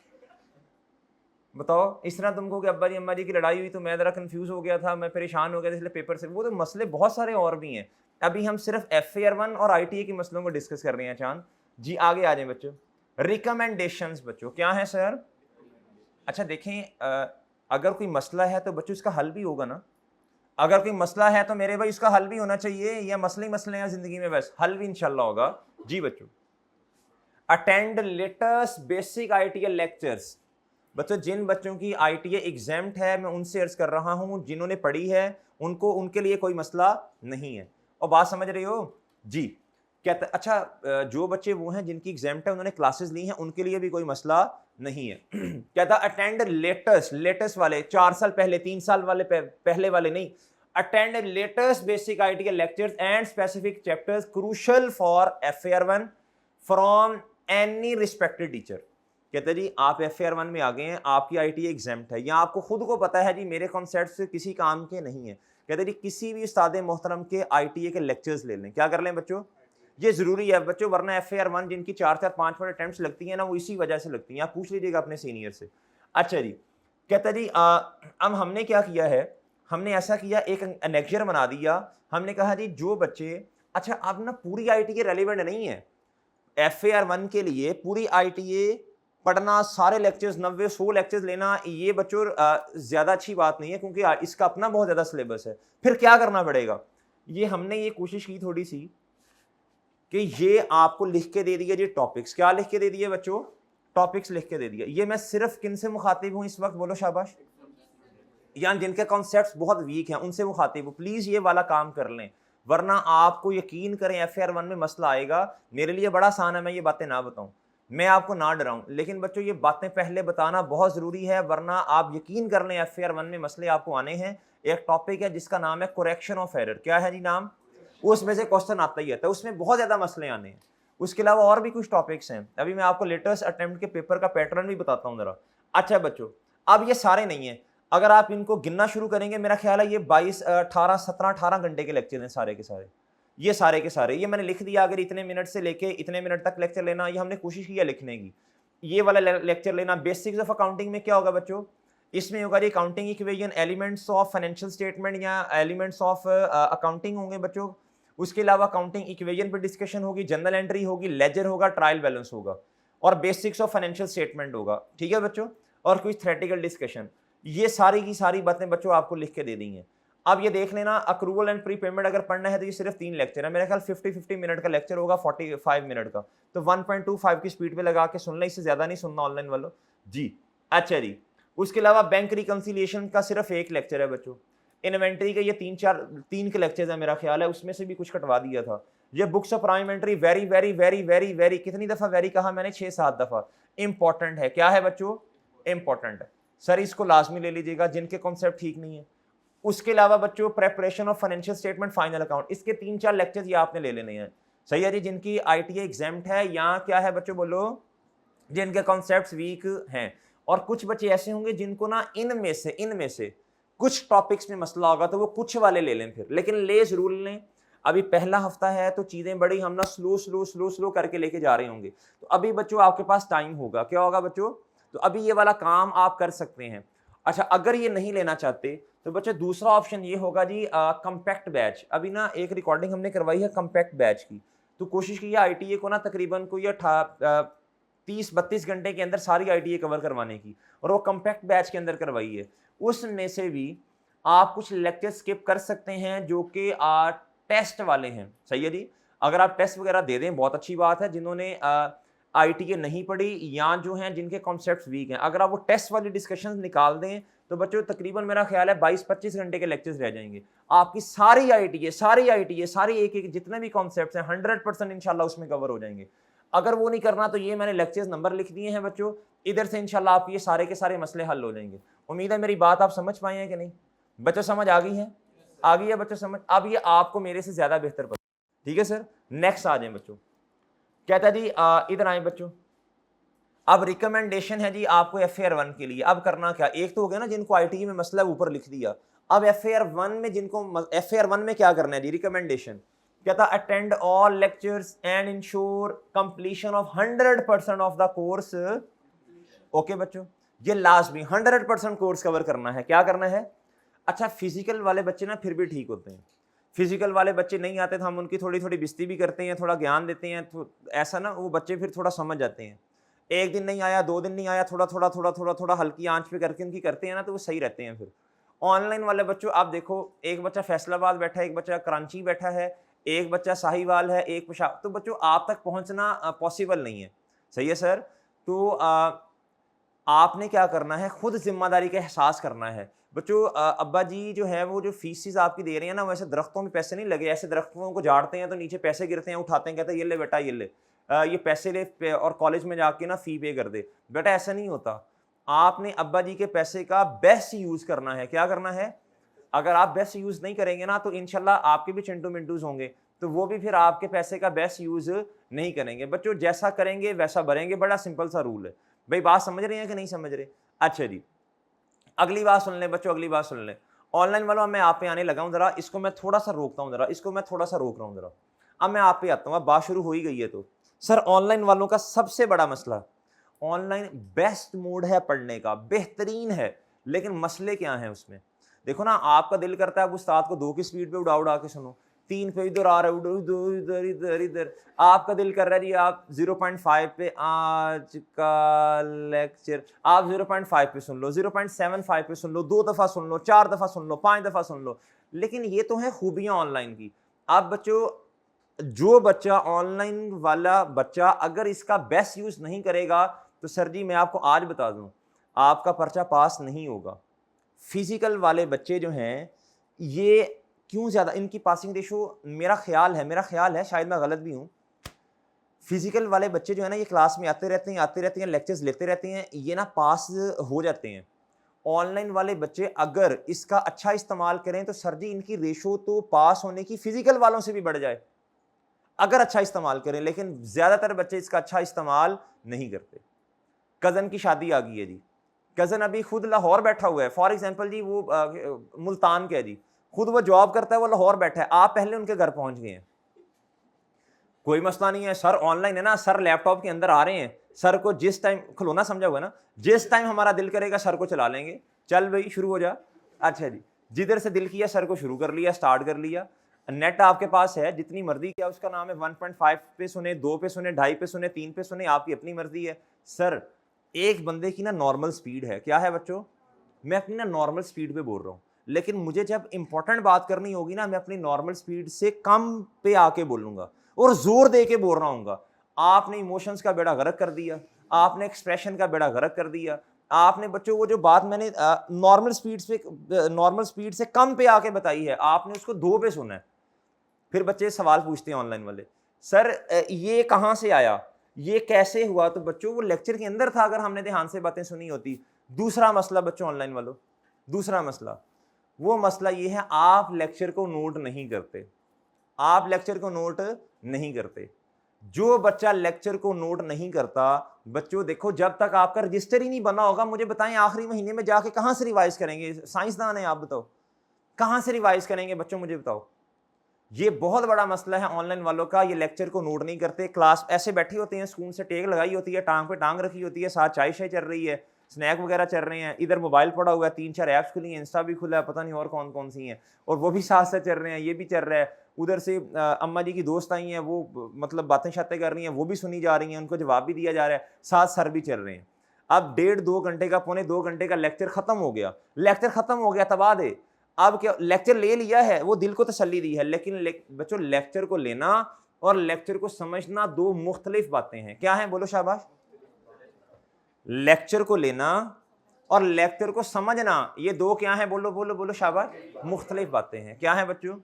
बताओ? इस तरह तुमको कि अब्बा जी अम्मा जी की लड़ाई हुई तो मैं जरा कंफ्यूज हो गया था, मैं परेशान हो गया था इसलिए पेपर से। वो तो मसले बहुत सारे और भी हैं। अभी हम सिर्फ FAR 1 और ITA के मसलों को डिस्कस कर रहे हैं चांद जी। आगे आ जाए बच्चों, रिकमेंडेशंस बच्चों क्या है सर? अच्छा देखें, अगर कोई मसला है तो बच्चों इसका हल भी होगा ना। अगर कोई मसला है तो मेरे भाई इसका हल भी होना चाहिए, या मसले ही मसले हैं जिंदगी में, बस हल भी इंशाल्लाह होगा। जी बच्चों, attend latest basic ITA lectures. बच्चों जिन बच्चों की ITA एग्जाम्ट है मैं उनसे अर्ज कर रहा हूं, जिन्होंने पढ़ी है उनको, उनके लिए कोई मसला नहीं है। और बात समझ रहे हो जी? कहते अच्छा जो बच्चे वो हैं जिनकी एग्जाम्ट है, उन्होंने क्लासेस ली हैं, उनके लिए भी कोई मसला नहीं है। कहता अटेंड लेटेस्ट, लेटेस्ट वाले 4 साल पहले, 3 साल वाले पहले वाले नहीं, attend latest basic ITA lectures and specific chapters crucial for FAR 1 from any respected teacher. कहते जी आप FAR 1 में आ गए हैं, आपकी ITA एग्जाम्ट है, या आपको खुद को पता है जी मेरे कॉन्सेप्ट से किसी काम के नहीं है, कहते जी किसी भी उस्ताद मोहतरम के ITA के लेक्चर्स ले लें। क्या कर लें बच्चों? ये जरूरी है बच्चों, वरना FAR 1 जिनकी 4-4 5 अटेम्प्ट्स लगती हैं ना, वो इसी वजह से लगती हैं। आप पूछ लीजिएगा अपने सीनियर से। अच्छा जी, कहता जी अब हमने क्या किया है, हमने ऐसा किया, एक नेक्चर बना दिया। हमने कहा जी जो बच्चे, अच्छा अब ना पूरी ITA रेलिवेंट नहीं है FAR 1 के लिए, पूरी ITA पढ़ना, सारे लेक्चर्स 90-100 लेक्चर्स लेना, ये बच्चों ज़्यादा अच्छी बात नहीं है, क्योंकि इसका अपना बहुत ज़्यादा सिलेबस है। फिर क्या करना पड़ेगा? ये हमने ये कोशिश की थोड़ी सी कि ये आपको लिख के दे दिया जी टॉपिक्स। क्या लिख के दे दिए बच्चों? टॉपिक्स लिख के दे दिया। ये मैं सिर्फ किन से मुखातिब हूँ इस वक्त, बोलो शाबाश? यानी जिनके कॉन्सेप्ट्स बहुत वीक हैं उनसे मुखातिब हूँ। प्लीज़ ये वाला काम कर लें, वरना आपको यकीन करें FAR 1 में मसला आएगा। मेरे लिए बड़ा आसान है, मैं ये बातें ना बताऊँ, मैं आपको ना डराऊं, लेकिन बच्चों ये बातें पहले बताना बहुत ज़रूरी है, वरना आप यकीन कर लें FAR 1 में मसले आपको आने हैं। एक टॉपिक है जिसका नाम है करेक्शन ऑफ एरर। क्या है जी नाम? उसमें से क्वेश्चन आता ही आता है, उसमें बहुत ज़्यादा मसले आने हैं। उसके अलावा और भी कुछ टॉपिक्स हैं, अभी मैं आपको लेटेस्ट अटेम्प्ट के पेपर का पैटर्न भी बताता हूँ ज़रा। अच्छा बच्चों, अब ये सारे नहीं हैं, अगर आप इनको गिनना शुरू करेंगे मेरा ख्याल है ये 22 18 17 18 घंटे के लेक्चर हैं सारे के सारे। ये सारे के सारे ये मैंने लिख दिया, अगर इतने मिनट से लेके इतने मिनट तक लेक्चर लेना, ये हमने कोशिश की है लिखने की। ये वाला लेक्चर लेना, बेसिक्स ऑफ अकाउंटिंग में क्या होगा बच्चों, इसमें होगा ये accounting equation, elements of financial statement या एलिमेंट्स ऑफ अकाउंटिंग होंगे बच्चों। उसके अलावा अकाउंटिंग इक्वेशन पर डिस्कशन होगी, जर्नल एंट्री होगी, लेजर होगा, ट्रायल बैलेंस होगा और बेसिक्स ऑफ फाइनेंशियल स्टेटमेंट होगा। ठीक है बच्चों, और कुछ थ्योरेटिकल डिस्कशन। ये सारी की सारी बातें बच्चों आपको लिख के दे दी हैं। अब ये देख लेना, अक्रूवल एंड प्री पेमेंट अगर पढ़ना है तो ये सिर्फ 3 लेक्चर है, मेरे ख्याल 50-50 मिनट का लेक्चर होगा, 45 मिनट का, तो 1.25 की स्पीड पे लगा के सुन ले, इससे ज्यादा नहीं सुनना ऑनलाइन वालों जी। अच्छा जी, उसके अलावा बैंक रिकंसिलिएशन का सिर्फ 1 लेक्चर है बच्चों। इन्वेंट्री के ये 3 के लेक्चर्स है मेरा ख्याल है, उसमें से भी कुछ कटवा दिया था। ये books of prime inventory very very very very very, कितनी दफा वेरी कहा मैंने? 6-7 दफा। इंपॉर्टेंट है। क्या है बच्चों? इंपॉर्टेंट है। सर इसको लाजमी ले लीजिएगा जिनके कॉन्सेप्ट ठीक नहीं है। उसके अलावा बच्चों preparation of financial statement, final account, इसके 3-4 लेक्चर्स ये आपने ले लेने हैं। सही है जी, जिनकी ITA एग्जाम्प्ट है या क्या है बच्चों बोलो, जिनके कॉन्सेप्ट्स वीक हैं। और कुछ बच्चे ऐसे होंगे जिनको ना इनमें से कुछ टॉपिक्स में मसला होगा, तो वो कुछ वाले ले लें फिर, लेकिन ले जरूर लें। अभी पहला हफ्ता है तो चीजें बड़ी हम ना स्लो करके लेके जा रहे होंगे, तो अभी बच्चों आपके पास टाइम होगा। क्या होगा बच्चों? तो अभी ये वाला काम आप कर सकते हैं। अच्छा, अगर ये नहीं लेना चाहते तो बच्चों दूसरा ऑप्शन ये होगा जी, कम्पैक्ट बैच। अभी ना एक रिकॉर्डिंग हमने करवाई है कम्पैक्ट बैच की, तो कोशिश की है ITA को ना तकरीबन कोई 30-32 घंटे के अंदर सारी ITA कवर करवाने की, और वो कम्पैक्ट बैच के अंदर करवाई है। उसमें से भी आप कुछ लेक्चर स्किप कर सकते हैं जो कि टेस्ट वाले हैं। सही है जी, अगर आप टेस्ट वगैरह दे दें बहुत अच्छी बात है। जिन्होंने ITA नहीं पढ़ी या जो हैं जिनके कॉन्सेप्ट्स वीक हैं, अगर आप वो टेस्ट वाली डिस्कशन निकाल दें तो बच्चों तकरीबन मेरा ख्याल है 22-25 घंटे के लेक्चर्स रह जाएंगे। आपकी सारी ITA सारी एक जितने भी कॉन्सेप्ट्स हैं 100% इंशाल्लाह उसमें कवर हो जाएंगे। अगर वो नहीं करना तो ये मैंने लेक्चर्स नंबर लिख दिए हैं बच्चों, इधर से इंशाल्लाह आपके ये सारे के सारे मसले हल हो जाएंगे। उम्मीद है मेरी बात आप समझ पाए हैं कि नहीं बच्चों? समझ आ गई है? आ गई है बच्चों समझ? अब ये आपको मेरे से ज्यादा बेहतर पता। ठीक है सर, नेक्स्ट आ जाए बच्चों। कहता जी इधर आए बच्चों। अब रिकमेंडेशन है जी आपको FAR 1 के लिए। अब करना क्या, एक तो हो गया ना जिनको ITA में मसला ऊपर लिख दिया, अब FAR 1 में जिनको FAR 1 में क्या करना है जी, रिकमेंडेशन कहता attend all lectures and ensure completion of 100% of the course. Okay बच्चों, ये लाजमी 100% कोर्स कवर करना है। क्या करना है? अच्छा, फिजिकल वाले बच्चे ना फिर भी ठीक होते हैं, फिजिकल वाले बच्चे नहीं आते तो हम उनकी थोड़ी थोड़ी बिस्ती भी करते हैं, थोड़ा ज्ञान देते हैं, तो ऐसा ना वो बच्चे फिर थोड़ा समझ जाते हैं। एक दिन नहीं आया, 2 दिन नहीं आया, थोड़ा हल्की आंच पे करके उनकी करते हैं ना, तो वो सही रहते हैं। फिर ऑनलाइन वाले बच्चों आप देखो, एक बच्चा फैसलाबाद बैठा है, एक बच्चा कराची बैठा है, एक बच्चा साहिवाल है, एक पेशावर, तो बच्चों आप तक पहुंचना पॉसिबल नहीं है। सही है सर, तो आपने क्या करना है, खुद जिम्मेदारी का एहसास करना है बच्चों। अब्बा जी जो है वो जो फीसिस आपकी दे रहे हैं ना, वैसे दरख्तों में पैसे नहीं लगे, ऐसे दरख्तों को झाड़ते हैं तो नीचे पैसे गिरते हैं, उठाते हैं, कहते हैं ये ले बेटा ये ले, ये पैसे ले और कॉलेज में जाके ना फी पे कर दे। बेटा ऐसा नहीं होता, आपने अब्बा जी के पैसे का बेस्ट यूज करना है। क्या करना है? अगर आप बेस्ट यूज नहीं करेंगे ना तो इंशाल्लाह आपके भी चिंटू मिंटूज होंगे, तो वो भी फिर आपके पैसे का बेस्ट यूज नहीं करेंगे। बच्चों जैसा करेंगे वैसा भरेंगे, बड़ा सिंपल सा रूल है भाई। बात समझ रहे हैं कि नहीं समझ रहे? अच्छा जी, अगली बात सुन लें बच्चों, अगली बात सुन लें। ऑनलाइन वालों मैं आप पे आने लगा हूं, जरा इसको मैं थोड़ा सा रोकता हूं, जरा इसको मैं थोड़ा सा रोक रहा हूं जरा। अब मैं आप पे आता हूं, अब बात शुरू हो ही गई है तो सर ऑनलाइन वालों का सबसे बड़ा मसला, ऑनलाइन बेस्ट मोड है पढ़ने का, बेहतरीन है, लेकिन मसले क्या हैं उसमें? देखो ना, आपका दिल करता है आप उस्ताद को 2 की स्पीड पे उड़ा उड़ा के सुनो, 3 पे इधर आ रहा है, उधर इधर इधर इधर, आपका दिल कर रहा है जी आप 0.5 पे आज का लेक्चर आप 0.5 पे सुन लो, 0.75 पे सुन लो, 2 दफा सुन लो, 4 दफा सुन लो, 5 दफा सुन लो। लेकिन ये तो है खूबियां ऑनलाइन की। आप बच्चों, जो बच्चा ऑनलाइन वाला बच्चा अगर इसका बेस्ट यूज नहीं करेगा तो सर जी मैं आपको आज बता दूं, आपका पर्चा पास नहीं होगा। फिजिकल वाले बच्चे जो हैं ये क्यों ज़्यादा, इनकी पासिंग रेशो मेरा ख्याल है शायद मैं गलत भी हूँ, फिजिकल वाले बच्चे जो है ना ये क्लास में आते रहते हैं, लेक्चर्स लेते रहते हैं, ये ना पास हो जाते हैं। ऑनलाइन वाले बच्चे अगर इसका अच्छा इस्तेमाल करें तो सर जी इनकी रेशो तो पास होने की फिजिकल वालों से भी बढ़ जाए, अगर अच्छा इस्तेमाल करें। लेकिन ज्यादातर बच्चे इसका अच्छा इस्तेमाल नहीं करते। कजन की शादी आ गई है जी, कजन अभी खुद लाहौर बैठा हुआ है, फॉर एग्जाम्पल जी वो मुल्तान के है जी, खुद वो जॉब करता है, वो लाहौर बैठा है, आप पहले उनके घर पहुंच गए हैं, कोई मसला नहीं है सर, ऑनलाइन है ना सर, लैपटॉप के अंदर आ रहे हैं सर, को जिस टाइम खिलौना समझा हुआ ना, जिस टाइम हमारा दिल करेगा सर को चला लेंगे, चल भाई शुरू हो जा। अच्छा जी, जिधर से दिल किया सर को शुरू कर लिया, स्टार्ट कर लिया। नेट आपके पास है, जितनी मर्जी, क्या उसका नाम है, 1.5 पे सुने, 2 पे सुने, 2.5 पे सुने, 3 पे सुने, आपकी अपनी मर्जी है। सर एक बंदे की ना नॉर्मल स्पीड है, क्या है बच्चों, मैं अपनी ना नॉर्मल स्पीड पे बोल रहा हूँ, लेकिन मुझे जब इंपॉर्टेंट बात करनी होगी ना, मैं अपनी नॉर्मल स्पीड से कम पे आके बोलूंगा और जोर दे के बोल रहा हूँ। आपने इमोशंस का बेड़ा गर्क कर दिया, आपने एक्सप्रेशन का बेड़ा गर्क कर दिया, आपने बच्चों वो जो बात मैंने नॉर्मल स्पीड से कम पे आके बताई है, आपने उसको 2 पे सुना है। फिर बच्चे सवाल पूछते हैं ऑनलाइन वाले, सर ये कहाँ से आया, ये कैसे हुआ, तो बच्चों वो लेक्चर के अंदर था, अगर हमने ध्यान से बातें सुनी होती। दूसरा मसला बच्चों ऑनलाइन वालों, दूसरा मसला, वो मसला ये है आप लेक्चर को नोट नहीं करते, आप लेक्चर को नोट नहीं करते। जो बच्चा लेक्चर को नोट नहीं करता, बच्चों देखो जब तक आपका रजिस्टर ही नहीं बना होगा, मुझे बताएं आखिरी महीने में जाके कहां से रिवाइज करेंगे, साइंसदान है आप बताओ, कहां से रिवाइज करेंगे बच्चों, मुझे बताओ। ये बहुत बड़ा मसला है ऑनलाइन वालों का, ये लेक्चर को नोट नहीं करते, क्लास ऐसे बैठे होते हैं, स्कूल से टेक लगाई होती है, टांग पे टांग रखी होती है, साथ चाय शाय चल रही है, स्नैक वगैरह चल रहे हैं, इधर मोबाइल पड़ा हुआ है, 3-4 ऐप्स खुली हैं, इंस्टा भी खुला है, पता नहीं और कौन कौन सी हैं, और वो भी साथ साथ चल रहे हैं, ये भी चल रहा है। उधर से अम्मा जी की दोस्त आई हैं, वो मतलब बातें शातें कर रही हैं, वो भी सुनी जा रही हैं, उनको जवाब भी दिया जा रहा है, साथ सर भी चल रहे हैं। अब 1.5-2 घंटे का, पौने 2 घंटे का लेक्चर खत्म हो गया, लेक्चर खत्म हो गया, तबाह दे। अब क्या, लेक्चर ले लिया है, वो दिल को तसल्ली दी है, लेकिन बच्चों लेक्चर को लेना और लेक्चर को समझना 2 मुख्तलिफ बातें हैं। क्या हैं, बोलो शाबाश। लेक्चर को लेना और लेक्चर को समझना, ये 2 क्या हैं, बोलो बोलो बोलो शाबाश, मुख्तलिफ बातें हैं। क्या हैं बच्चों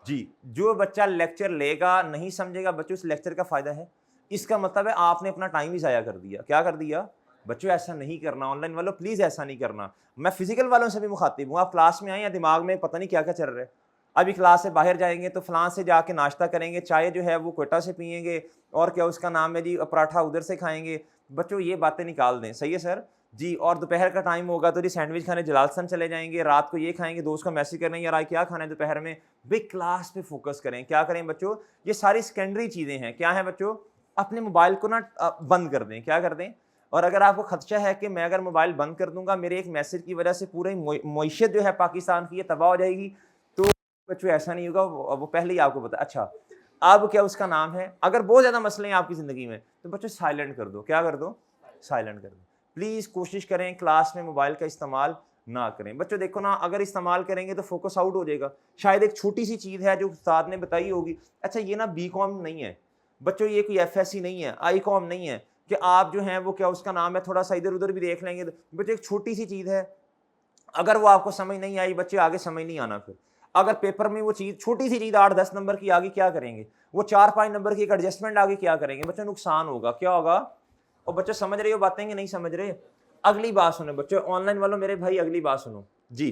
जी, जो बच्चा लेक्चर लेगा नहीं समझेगा बच्चों, इस लेक्चर का फायदा है, इसका मतलब है आपने अपना टाइम ही जाया कर दिया। क्या कर दिया बच्चों, ऐसा नहीं करना, ऑनलाइन वालों प्लीज ऐसा नहीं करना। मैं फिजिकल वालों से भी मुखातिब हूँ, आप क्लास में आए या दिमाग में पता नहीं क्या क्या चल रहा है, अभी क्लास से बाहर जाएंगे तो फलां से जाके नाश्ता करेंगे, चाय जो है वो कोयटा से पियेंगे, और क्या उसका नाम है जी, पराठा उधर से खाएंगे। बच्चों ये बातें निकाल दें, सही है सर जी। और दोपहर का टाइम होगा तो जी सैंडविच खाने जलालसन चले जाएंगे, रात को ये खाएंगे, दोस्त को मैसेज करने यार आज क्या खाना है दोपहर में, भाई क्लास पे फोकस करें। क्या करें बच्चों, ये सारी सेकेंडरी चीजें हैं। क्या है बच्चों, अपने मोबाइल को ना बंद कर दें, क्या कर दें। और अगर आपको खदशा है कि मैं अगर मोबाइल बंद कर दूंगा मेरे एक मैसेज की वजह से पूरी मईशत जो है पाकिस्तान की ये तबाह हो जाएगी, तो बच्चों ऐसा नहीं होगा, वो पहले ही आपको पता। अच्छा अब क्या उसका नाम है, अगर बहुत ज्यादा मसले हैं आपकी जिंदगी में तो बच्चों साइलेंट कर दो। क्या कर दो, साइलेंट कर दो। प्लीज कोशिश करें क्लास में मोबाइल का इस्तेमाल ना करें। बच्चों देखो ना, अगर इस्तेमाल करेंगे तो फोकस आउट हो जाएगा। शायद एक छोटी सी चीज है जो उस्ताद ने बताई होगी, अच्छा ये ना बी.कॉम नहीं है बच्चों, ये कोई एफ.एस.सी नहीं है, आई.कॉम नहीं है, कि आप जो हैं वो क्या उसका नाम है थोड़ा सा इधर उधर भी देख लेंगे। बच्चों एक छोटी सी चीज है, अगर वो आपको समझ नहीं आई बच्चे आगे समझ नहीं आना। फिर अगर पेपर में वो चीज छोटी सी चीज 8-10 नंबर की आगे क्या करेंगे, वो 4-5 नंबर की एक एडजस्टमेंट आगे क्या करेंगे बच्चों, नुकसान होगा। क्या होगा, और बच्चों समझ रहे हो बातें कि नहीं समझ रहे। अगली बात सुनो बच्चों, ऑनलाइन वालों मेरे भाई अगली बात सुनो जी।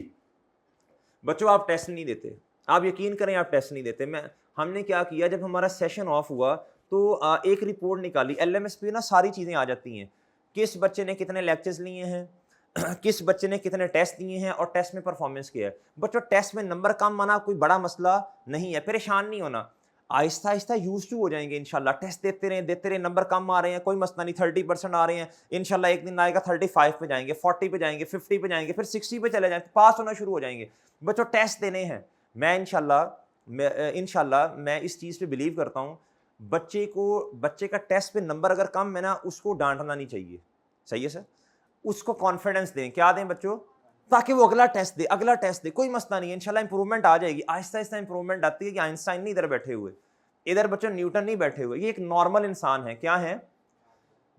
बच्चों आप टेस्ट नहीं देते, आप यकीन करें आप टेस्ट नहीं देते। हमने क्या किया, जब हमारा सेशन ऑफ हुआ तो एक रिपोर्ट निकाली, एलएमएस पे ना सारी चीज़ें आ जाती हैं, किस बच्चे ने कितने लेक्चर्स लिए हैं, किस बच्चे ने कितने टेस्ट दिए हैं और टेस्ट में परफॉर्मेंस किया है। बच्चों टेस्ट में नंबर कम आना कोई बड़ा मसला नहीं है, परेशान नहीं होना, आहिस्ता आहिस्ता यूज टू हो जाएंगे इंशाल्लाह। टेस्ट देते रहे, नंबर कम आ रहे हैं कोई मसला नहीं, 30% आ रहे हैं इंशाल्लाह, एक दिन आएगा 35 पे जाएंगे, 40 पे जाएंगे, 50 पे जाएंगे, फिर 60 पे चले जाएंगे, पास होना शुरू हो जाएंगे। बच्चों टेस्ट देने हैं, मैं इंशाल्लाह मैं इस चीज़ पे बिलीव करता हूँ। बच्चे का टेस्ट पे नंबर अगर कम है ना, उसको डांटना नहीं चाहिए, सही है सर, उसको कॉन्फिडेंस दें। क्या दें बच्चों, ताकि वो अगला टेस्ट दे, कोई मसला नहीं है, इंशाल्लाह इंप्रूवमेंट आ जाएगी, आहिस्ता आहिस्ता इंप्रूवमेंट आती है। कि आइंस्टाइन नहीं इधर बैठे हुए, इधर बच्चों न्यूटन नहीं बैठे हुए, ये एक नॉर्मल इंसान है। क्या है,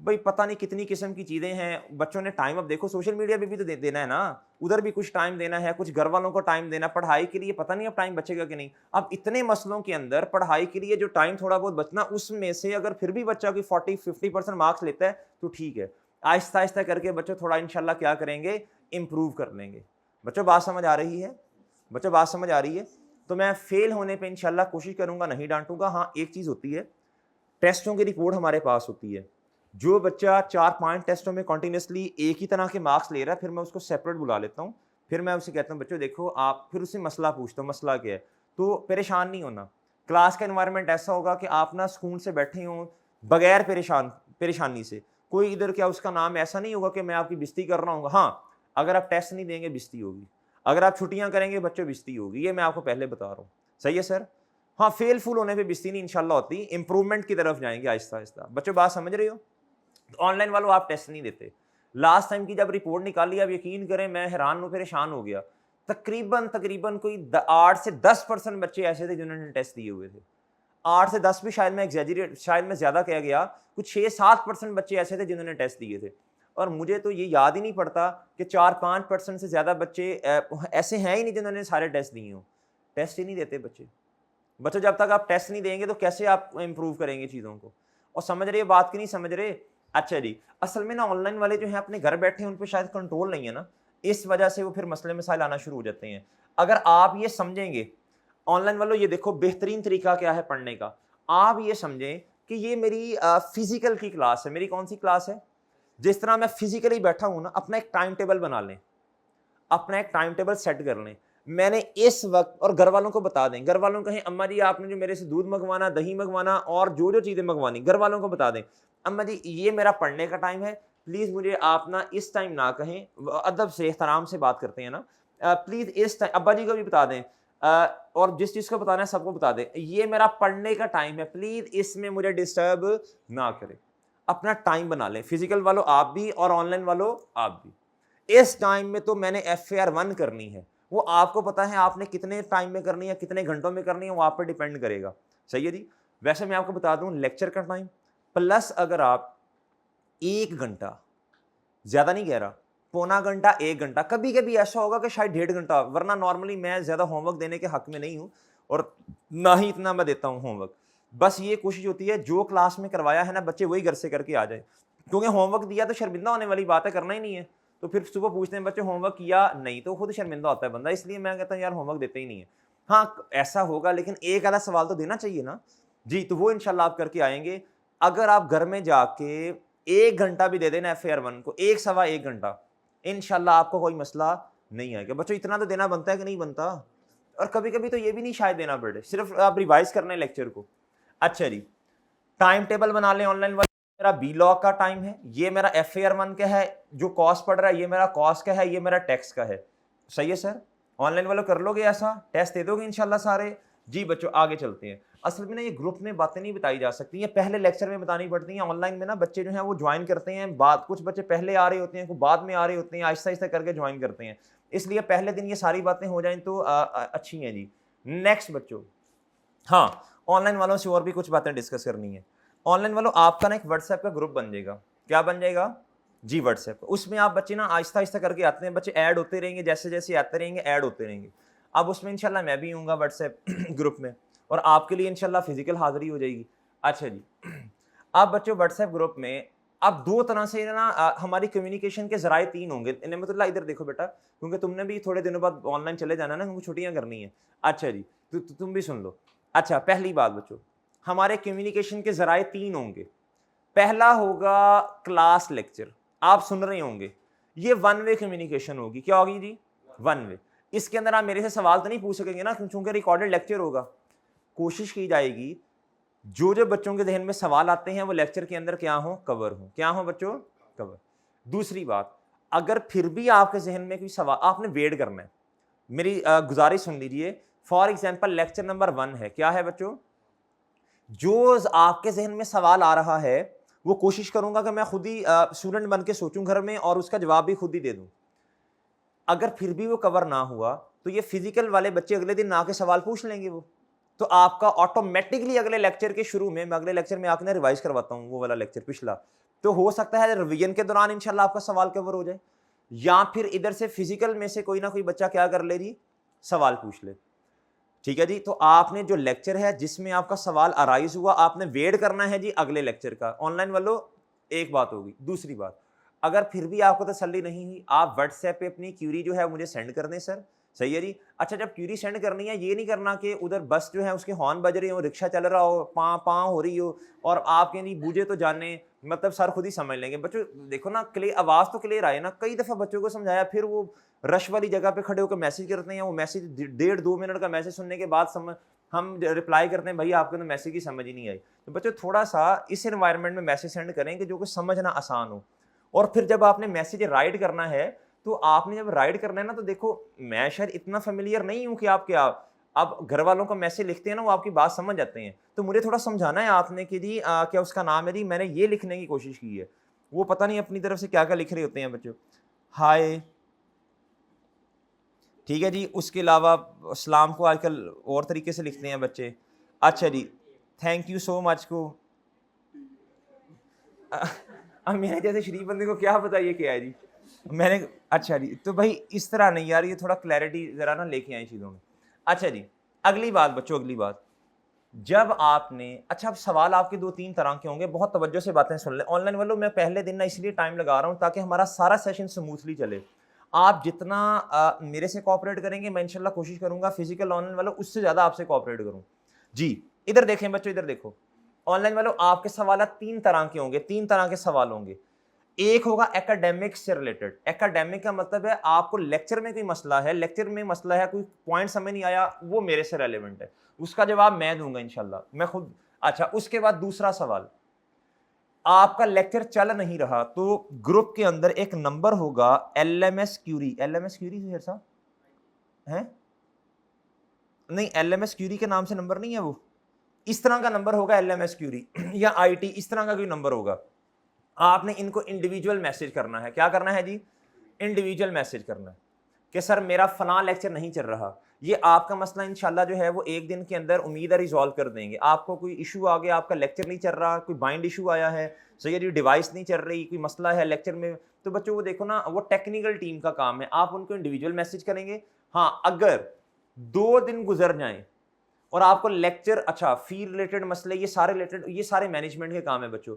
भाई पता नहीं कितनी किस्म की चीज़ें हैं, बच्चों ने टाइम, अब देखो सोशल मीडिया पे भी तो देना है ना, उधर भी कुछ टाइम देना है, कुछ घर वालों को टाइम देना, पढ़ाई के लिए पता नहीं अब टाइम बचेगा कि नहीं। अब इतने मसलों के अंदर पढ़ाई के लिए जो टाइम थोड़ा बहुत बचना, उसमें से अगर फिर भी बच्चा कोई 40-50% मार्क्स लेता है तो ठीक है, आहिस्ता आहिस्ता करके बच्चों थोड़ा इंशाल्लाह क्या करेंगे, इम्प्रूव कर लेंगे। बच्चों बात समझ आ रही है? बच्चों बात समझ आ रही है? तो मैं फेल होने पर इंशाल्लाह कोशिश करूंगा, नहीं डांटूंगा। हाँ एक चीज़ होती है, टेस्टों की रिपोर्ट हमारे पास होती है, जो बच्चा 4-5 टेस्टों में कंटिन्यूअसली एक ही तरह के मार्क्स ले रहा है, फिर मैं उसको सेपरेट बुला लेता हूँ, फिर मैं उसे कहता हूँ बच्चों देखो आप, फिर उससे मसला पूछता हूँ, मसला क्या है, तो परेशान नहीं होना। क्लास का एनवायरनमेंट ऐसा होगा कि आप ना सुकून से बैठे हों, बगैर परेशानी से, कोई इधर क्या उसका नाम ऐसा नहीं होगा कि मैं आपकी बेइज्जती कर रहा हूँ। हाँ, अगर आप टेस्ट नहीं देंगे बेइज्जती होगी, अगर आप छुट्टियाँ करेंगे बच्चों बेइज्जती होगी, ये मैं आपको पहले बता रहा हूँ। सही है सर? हाँ, फेल फूल होने पे बेइज्जती नहीं इंशाल्लाह होती, इंप्रूवमेंट की तरफ जाएंगे आहिस्ता आहिस्ता। बच्चों बात समझ रहे हो? ऑनलाइन वालों आप टेस्ट नहीं देते। लास्ट टाइम की जब रिपोर्ट निकाली, आप यकीन करें मैं हैरान हूँ, परेशान हो गया। तकरीबन कोई 8 से 10% बच्चे ऐसे थे जिन्होंने टेस्ट दिए हुए थे। 8 से 10 भी शायद मैं एग्जैजरेट, शायद मैं ज़्यादा कह गया, कुछ 6-7% बच्चे ऐसे थे जिन्होंने टेस्ट दिए थे। और मुझे तो ये याद ही नहीं पड़ता कि 4-5% से ज़्यादा बच्चे ऐसे हैं ही नहीं जिन्होंने सारे टेस्ट दिए हों। टेस्ट ही नहीं देते बच्चे। बच्चों जब तक आप टेस्ट नहीं देंगे तो कैसे आप इंप्रूव करेंगे चीज़ों को? और समझ रहे बात की नहीं समझ रहे? अच्छा जी, असल में ना ऑनलाइन वाले जो हैं अपने घर बैठे हैं, उन पे शायद कंट्रोल नहीं है ना, इस वजह से वो फिर मसले मसाइल आना शुरू हो जाते हैं। अगर आप ये समझेंगे, ऑनलाइन वालों ये देखो बेहतरीन तरीका क्या है पढ़ने का, आप ये समझें कि ये मेरी फिजिकल की क्लास है। मेरी कौन सी क्लास है? जिस तरह मैं फिजिकली बैठा हूं ना, अपना एक टाइम टेबल बना लें, अपना एक टाइम टेबल सेट कर लें। मैंने इस वक्त, और घर वालों को बता दें, घर वालों को कहें अम्मा जी आपने जो मेरे से दूध मंगवाना, दही मंगवाना और जो जो चीज़ें मंगवानी, घर वालों को बता दें अम्मा जी ये मेरा पढ़ने का टाइम है, प्लीज़ मुझे आप ना इस टाइम ना कहें, अदब से एहतराम से बात करते हैं ना, प्लीज़ इस टाइम, अब्बा जी को भी बता दें, और जिस चीज़ को बताना है सबको बता दें, ये मेरा पढ़ने का टाइम है, प्लीज़ इसमें मुझे डिस्टर्ब ना करें। अपना टाइम बना लें, फिजिकल वालों आप भी और ऑनलाइन वालों आप भी। इस टाइम में तो मैंने FAR1 करनी है, वो आपको पता है आपने कितने टाइम में करनी है, कितने घंटों में करनी है, वो आप पर डिपेंड करेगा। सही है जी? वैसे मैं आपको बता दूं लेक्चर का टाइम प्लस अगर आप 1 घंटा, ज़्यादा नहीं कह रहा, पौना घंटा, 1 घंटा, कभी-कभी ऐसा होगा कि शायद 1.5 घंटा, वरना नॉर्मली मैं ज़्यादा होमवर्क देने के हक में नहीं हूँ और ना ही इतना मैं देता हूँ होमवर्क। बस ये कोशिश होती है जो क्लास में करवाया है ना, बच्चे वही घर से करके आ जाए, क्योंकि होमवर्क दिया तो शर्मिंदा होने वाली बात है, करना ही नहीं है। तो फिर सुबह पूछते हैं बच्चे होमवर्क किया? नहीं, तो खुद शर्मिंदा होता है बंदा, इसलिए मैं कहता हूँ यार होमवर्क देते ही नहीं है। हाँ, ऐसा होगा लेकिन एक आधा सवाल तो देना चाहिए ना। जी, तो वो इंशाल्लाह आप करके आएँगे। अगर आप घर में जाके 1 घंटा भी दे देना FAR1 को, 1 सवा 1 घंटा, इंशाल्लाह आपको कोई मसला नहीं आएगा। बच्चों इतना तो देना बनता है कि नहीं बनता? और कभी-कभी तो ये भी नहीं शायद देना पड़े, सिर्फ आप रिवाइज़ करना है लेक्चर को। अच्छा जी, टाइम टेबल बना लें ऑनलाइन वाले, मेरा B-Log का टाइम है, ये मेरा FAR1 का है, जो कॉस पड़ रहा है ये मेरा कॉस का है, ये मेरा टैक्स का है। सही है सर? ऑनलाइन वालों कर लोगे ऐसा? टेस्ट दे दोगे इंशाल्लाह सारे? जी बच्चों आगे चलते हैं। असल में ना ये ग्रुप में बातें नहीं बताई जा सकती, ये पहले लेक्चर में बतानी पड़ती हैं। ऑनलाइन में ना बच्चे जो हैं वो ज्वाइन करते हैं, बाद कुछ बच्चे पहले आ रहे होते हैं, कुछ बाद में आ रहे होते हैं, आहिस्ता-आहिस्ता करके ज्वाइन करते हैं। इसलिए पहले दिन ये सारी बातें हो जाएँ तो अच्छी हैं जी। नेक्स्ट बच्चों, हाँ, ऑनलाइन वालों से और भी कुछ बातें डिस्कस करनी है। ऑनलाइन वालों आपका ना एक व्हाट्सएप का ग्रुप बन जाएगा। क्या बन जाएगा? जी व्हाट्सएप। उसमें आप बच्चे ना आहिस्ता-आहिस्ता करके आते हैं, बच्चे ऐड होते रहेंगे, जैसे-जैसे आते रहेंगे ऐड होते रहेंगे। अब उसमें इंशाल्लाह मैं भी हूँगा व्हाट्सएप ग्रुप में, और आपके लिए इंशाल्लाह फिजिकल हाज़िरी हो जाएगी। अच्छा जी, अब बच्चों व्हाट्सएप ग्रुप में अब 2 तरह से ना हमारी कम्युनिकेशन के ज़राए 3 होंगे। नेमतुल्लाह इधर देखो बेटा, क्योंकि तुमने भी थोड़े दिनों बाद ऑनलाइन चले जाना है ना, क्योंकि छुट्टियाँ करनी है। अच्छा जी, तुम भी सुन लो। अच्छा, पहली बात बच्चों, हमारे कम्युनिकेशन के ज़राए 3 होंगे। पहला होगा क्लास लेक्चर, आप सुन रहे होंगे, ये वन वे कम्युनिकेशन होगी। क्या होगी जी? One way. इसके अंदर आप मेरे से सवाल तो नहीं पूछ सकेंगे ना, क्योंकि रिकॉर्डेड लेक्चर होगा। कोशिश की जाएगी जो जो बच्चों के जहन में सवाल आते हैं वो लेक्चर के अंदर क्या हो? कवर हो। क्या हो बच्चों? कवर। दूसरी बात, अगर फिर भी आपके जहन में कोई सवाल, आपने वेट करना है। मेरी गुजारिश सुन लीजिए। फॉर एग्जाम्पल लेक्चर नंबर 1 है, क्या है बच्चों? जो आपके जहन में सवाल आ रहा है वो कोशिश करूंगा कि मैं खुद ही स्टूडेंट बन के सोचूं घर में और उसका जवाब भी खुद ही दे दूं। अगर फिर भी वो कवर ना हुआ तो ये फिजिकल वाले बच्चे अगले दिन आके सवाल पूछ लेंगे वो, तो आपका ऑटोमेटिकली अगले लेक्चर के शुरू में, मैं अगले लेक्चर में आके रिवाइज करवाता हूँ वो वाला लेक्चर पिछला, तो हो सकता है रिवीजन के दौरान इंशाल्लाह आपका सवाल कवर हो जाए, या फिर इधर से फिजिकल में से कोई ना कोई बच्चा क्या कर ले जी, सवाल पूछ ले। ठीक है जी, तो आपने जो लेक्चर है जिसमें आपका सवाल अराइज हुआ, आपने वेट करना है जी अगले लेक्चर का। ऑनलाइन वालों, एक बात होगी। दूसरी बात, अगर फिर भी आपको तसल्ली नहीं हुई, आप व्हाट्सएप पे अपनी क्यूरी जो है मुझे सेंड कर दें सर। सही है जी। अच्छा, जब क्यूरी सेंड करनी है, ये नहीं करना कि उधर बस जो है उसके हॉर्न बज रहे हो, रिक्शा चल रहा हो, पाँ पाँ हो रही हो, और आप कहें जी बूझे तो जाने, मतलब सर खुद ही समझ लेंगे। बच्चों देखो ना, क्लियर आवाज़ तो क्लियर आए ना। कई दफ़ा बच्चों को समझाया, फिर वो रश वाली जगह पे खड़े होकर मैसेज करते हैं, वो मैसेज 1.5-2 मिनट का मैसेज सुनने के बाद हम रिप्लाई करते हैं, भाई आपको तो मैसेज की समझ ही नहीं आई। तो बच्चों थोड़ा सा इस एनवायरनमेंट में मैसेज सेंड करें कि जो कि समझना आसान हो। और फिर जब आपने मैसेज राइट करना है, तो आपने जब राइट करना है ना, तो देखो मैं शायद इतना फेमिलियर नहीं हूं कि आप घर वालों का मैसेज लिखते हैं ना, वो आपकी बात समझ जाते हैं। तो मुझे थोड़ा समझाना है आपने कि जी क्या उसका नाम है जी, मैंने ये लिखने की कोशिश की है, वो पता नहीं अपनी तरफ से क्या क्या लिख रहे होते हैं बच्चों। हाय, ठीक है जी। उसके अलावा सलाम को आजकल और तरीके से लिखते हैं बच्चे। अच्छा जी, थैंक यू सो मच को अब मेरे जैसे शरीफ बंदे को क्या पता ये क्या है जी। मैंने अच्छा जी, तो भाई इस तरह नहीं यार, ये थोड़ा क्लैरिटी ज़रा ना लेके आए चीज़ों में। अच्छा जी, अगली बात बच्चों, अगली बात, जब आपने अच्छा, अब सवाल आपके 2-3 तरह के होंगे, बहुत तवज्जो से बातें सुन लें। ऑनलाइन वालों, मैं पहले दिन ना इसलिए टाइम लगा रहा हूँ ताकि हमारा सारा सेशन स्मूथली चले। आप जितना मेरे से कोऑपरेट करेंगे, मैं इंशाल्लाह कोशिश करूँगा फिजिकल ऑनलाइन वालों उससे ज़्यादा आपसे कोऑपरेट करूँ। जी, इधर देखें बच्चों, इधर देखो। ऑनलाइन वालों, आपके सवाल 3 तरह के होंगे, 3 तरह के सवाल होंगे। एक होगा एकेडमिक से रिलेटेड। एकेडमिक का मतलब है आपको लेक्चर में कोई मसला है, लेक्चर में मसला है, कोई पॉइंट समझ नहीं आया, वो मेरे से रेलेवेंट है, उसका जवाब मैं दूंगा इंशाल्लाह, मैं खुद। अच्छा, उसके बाद दूसरा सवाल, आपका लेक्चर चल नहीं रहा तो ग्रुप के अंदर एक नंबर होगा एलएमएस क्यूरी। एलएमएस क्यूरी साहब है, नहीं एलएमएस क्यूरी के नाम से नंबर नहीं है वो, इस तरह का नंबर होगा एलएमएस क्यूरी या आईटी, इस तरह का कोई नंबर होगा। आपने इनको इंडिविजुअल मैसेज करना है। क्या करना है जी? इंडिविजुअल मैसेज करना है कि सर मेरा फलां लेक्चर नहीं चल रहा। ये आपका मसला इंशाल्लाह जो है वो एक दिन के अंदर उम्मीद है रिजॉल्व कर देंगे। आपको कोई इशू आ गया, आपका लेक्चर नहीं चल रहा, कोई बाइंड इशू आया है, सही है जी, डिवाइस नहीं चल रही, कोई मसला है लेक्चर में, तो बच्चों वो देखो ना, वो टेक्निकल टीम का काम है, आप उनको इंडिविजुअल मैसेज करेंगे। हाँ, अगर 2 दिन गुजर जाएं और आपको लेक्चर, अच्छा फी रिलेटेड मसले, ये सारे रिलेटेड, ये सारे मैनेजमेंट के काम है बच्चों।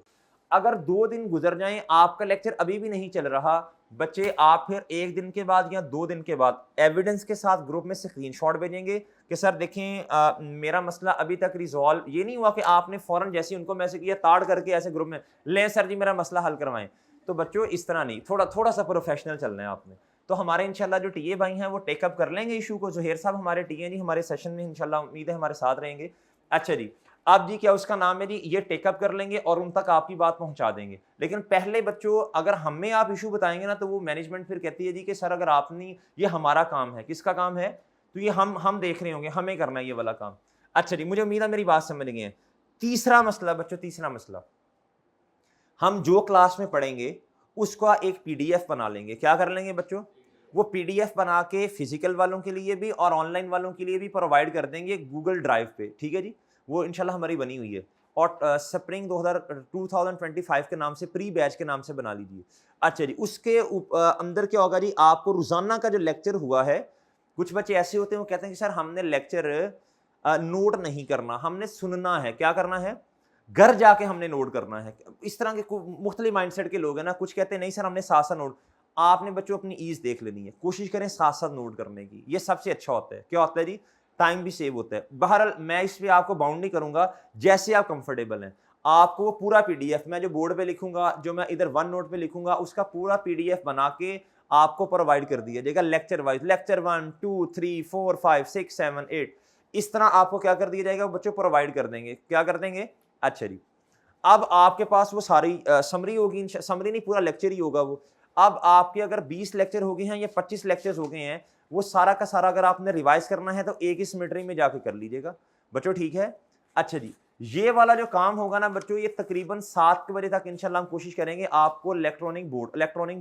अगर 2 दिन गुजर जाएं, आपका लेक्चर अभी भी नहीं चल रहा, बच्चे आप फिर 1 दिन के बाद या 2 दिन के बाद एविडेंस के साथ ग्रुप में स्क्रीनशॉट भेजेंगे कि सर देखें मेरा मसला अभी तक रिजॉल्व, ये नहीं हुआ कि आपने फौरन जैसे उनको मैसेज किया ताड़ करके ऐसे ग्रुप में ले सर जी मेरा मसला हल करवाएं। तो बच्चों इस तरह नहीं, थोड़ा थोड़ा सा प्रोफेशनल चलना है आपने। तो हमारे इंशाल्लाह जो टीए भाई हैं वो टेकअप कर लेंगे इशू को। ज़ुहैर साहब हमारे टीए जी हमारे सेशन में इंशाल्लाह उम्मीद है हमारे साथ रहेंगे। अच्छा जी, अब जी क्या उसका नाम है जी, ये टेकअप कर लेंगे और उन तक आपकी बात पहुंचा देंगे। लेकिन पहले बच्चों, अगर हमें आप इशू बताएंगे ना, तो वो मैनेजमेंट फिर कहती है जी कि सर अगर आपने, ये हमारा काम है। किसका काम है? तो ये हम देख रहे होंगे, हमें करना है ये वाला काम। अच्छा जी, मुझे उम्मीद है मेरी बात समझ गए हैं। तीसरा मसला बच्चों, तीसरा मसला, हम जो क्लास में पढ़ेंगे उसका एक पीडीएफ बना लेंगे। क्या कर लेंगे बच्चों? वो पीडीएफ बना के फिजिकल वालों के लिए भी और ऑनलाइन वालों के लिए भी प्रोवाइड कर देंगे गूगल ड्राइव पे। ठीक है जी, वो इंशाल्लाह हमारी बनी हुई है और स्प्रिंग 2025 के नाम से, प्री बैच के नाम से बना लीजिए। अच्छा जी, उसके अंदर क्या होगा जी, आपको रोजाना का जो लेक्चर हुआ है, कुछ बच्चे ऐसे होते हैं वो कहते हैं कि सर हमने लेक्चर नोट नहीं करना, हमने सुनना है। क्या करना है? घर जाके हमने नोट करना है। इस तरह के मुख्तलिफ माइंडसेट के लोग हैं ना, कुछ कहते हैं नहीं सर हमने साथ साथ नोट। आपने बच्चों अपनी ईज देख लेनी है, कोशिश करें साथ साथ नोट करने की, ये सबसे अच्छा होता है। क्या होता है जी? टाइम भी सेव होता है। बहरहाल मैं इस पे आपको बाउंड नहीं करूंगा, जैसे आप कंफर्टेबल हैं। आपको वो पूरा पीडीएफ, मैं जो बोर्ड पे लिखूंगा, जो मैं इधर वन नोट पे लिखूंगा, उसका पूरा पीडीएफ बना के आपको प्रोवाइड कर दिया जाएगा लेक्चर वाइज, लेक्चर 1 2 3 4 5 6 7 8, इस तरह आपको क्या कर दिया जाएगा, बच्चों प्रोवाइड कर देंगे। क्या कर देंगे? अच्छा जी, अब आपके पास वो सारी समरी होगी, समरी नहीं पूरा लेक्चर ही होगा वो। अब आपके अगर 20 लेक्चर हो गए हैं या 25 लेक्चर्स हो गए हैं, वो सारा का सारा अगर आपने रिवाइज करना है तो एक ही सिमेट्री में जाके कर लीजिएगा बच्चों। ठीक है? अच्छा जी, ये वाला जो काम होगा ना बच्चों, ये तकरीबन 7 बजे तक इंशाल्लाह हम कोशिश करेंगे आपको इलेक्ट्रॉनिक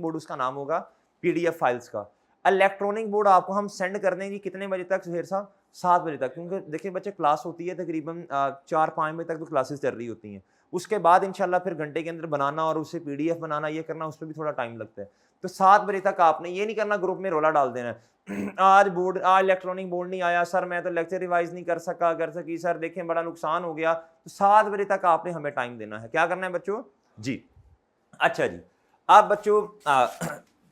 बोर्ड उसका नाम होगा, पीडीएफ फाइल्स का इलेक्ट्रॉनिक बोर्ड आपको हम सेंड कर देंगे। कितने बजे तक सुहेर साहब? 7 बजे तक, क्योंकि देखिए बच्चे क्लास होती है तकरीबन 4-5 बजे तक तो क्लासेस चल रही होती हैं, उसके बाद इंशाल्लाह फिर घंटे के अंदर बनाना और उसे PDF बनाना, ये करना, उस पर भी थोड़ा टाइम लगता है। तो 7 बजे तक आपने ये नहीं करना ग्रुप में रोला डाल देना है आज इलेक्ट्रॉनिक बोर्ड नहीं आया सर, मैं तो लेक्चर रिवाइज नहीं कर सकी सर, देखें बड़ा नुकसान हो गया। तो 7 बजे तक आपने हमें टाइम देना है। क्या करना है बच्चों जी? अच्छा जी, अब बच्चों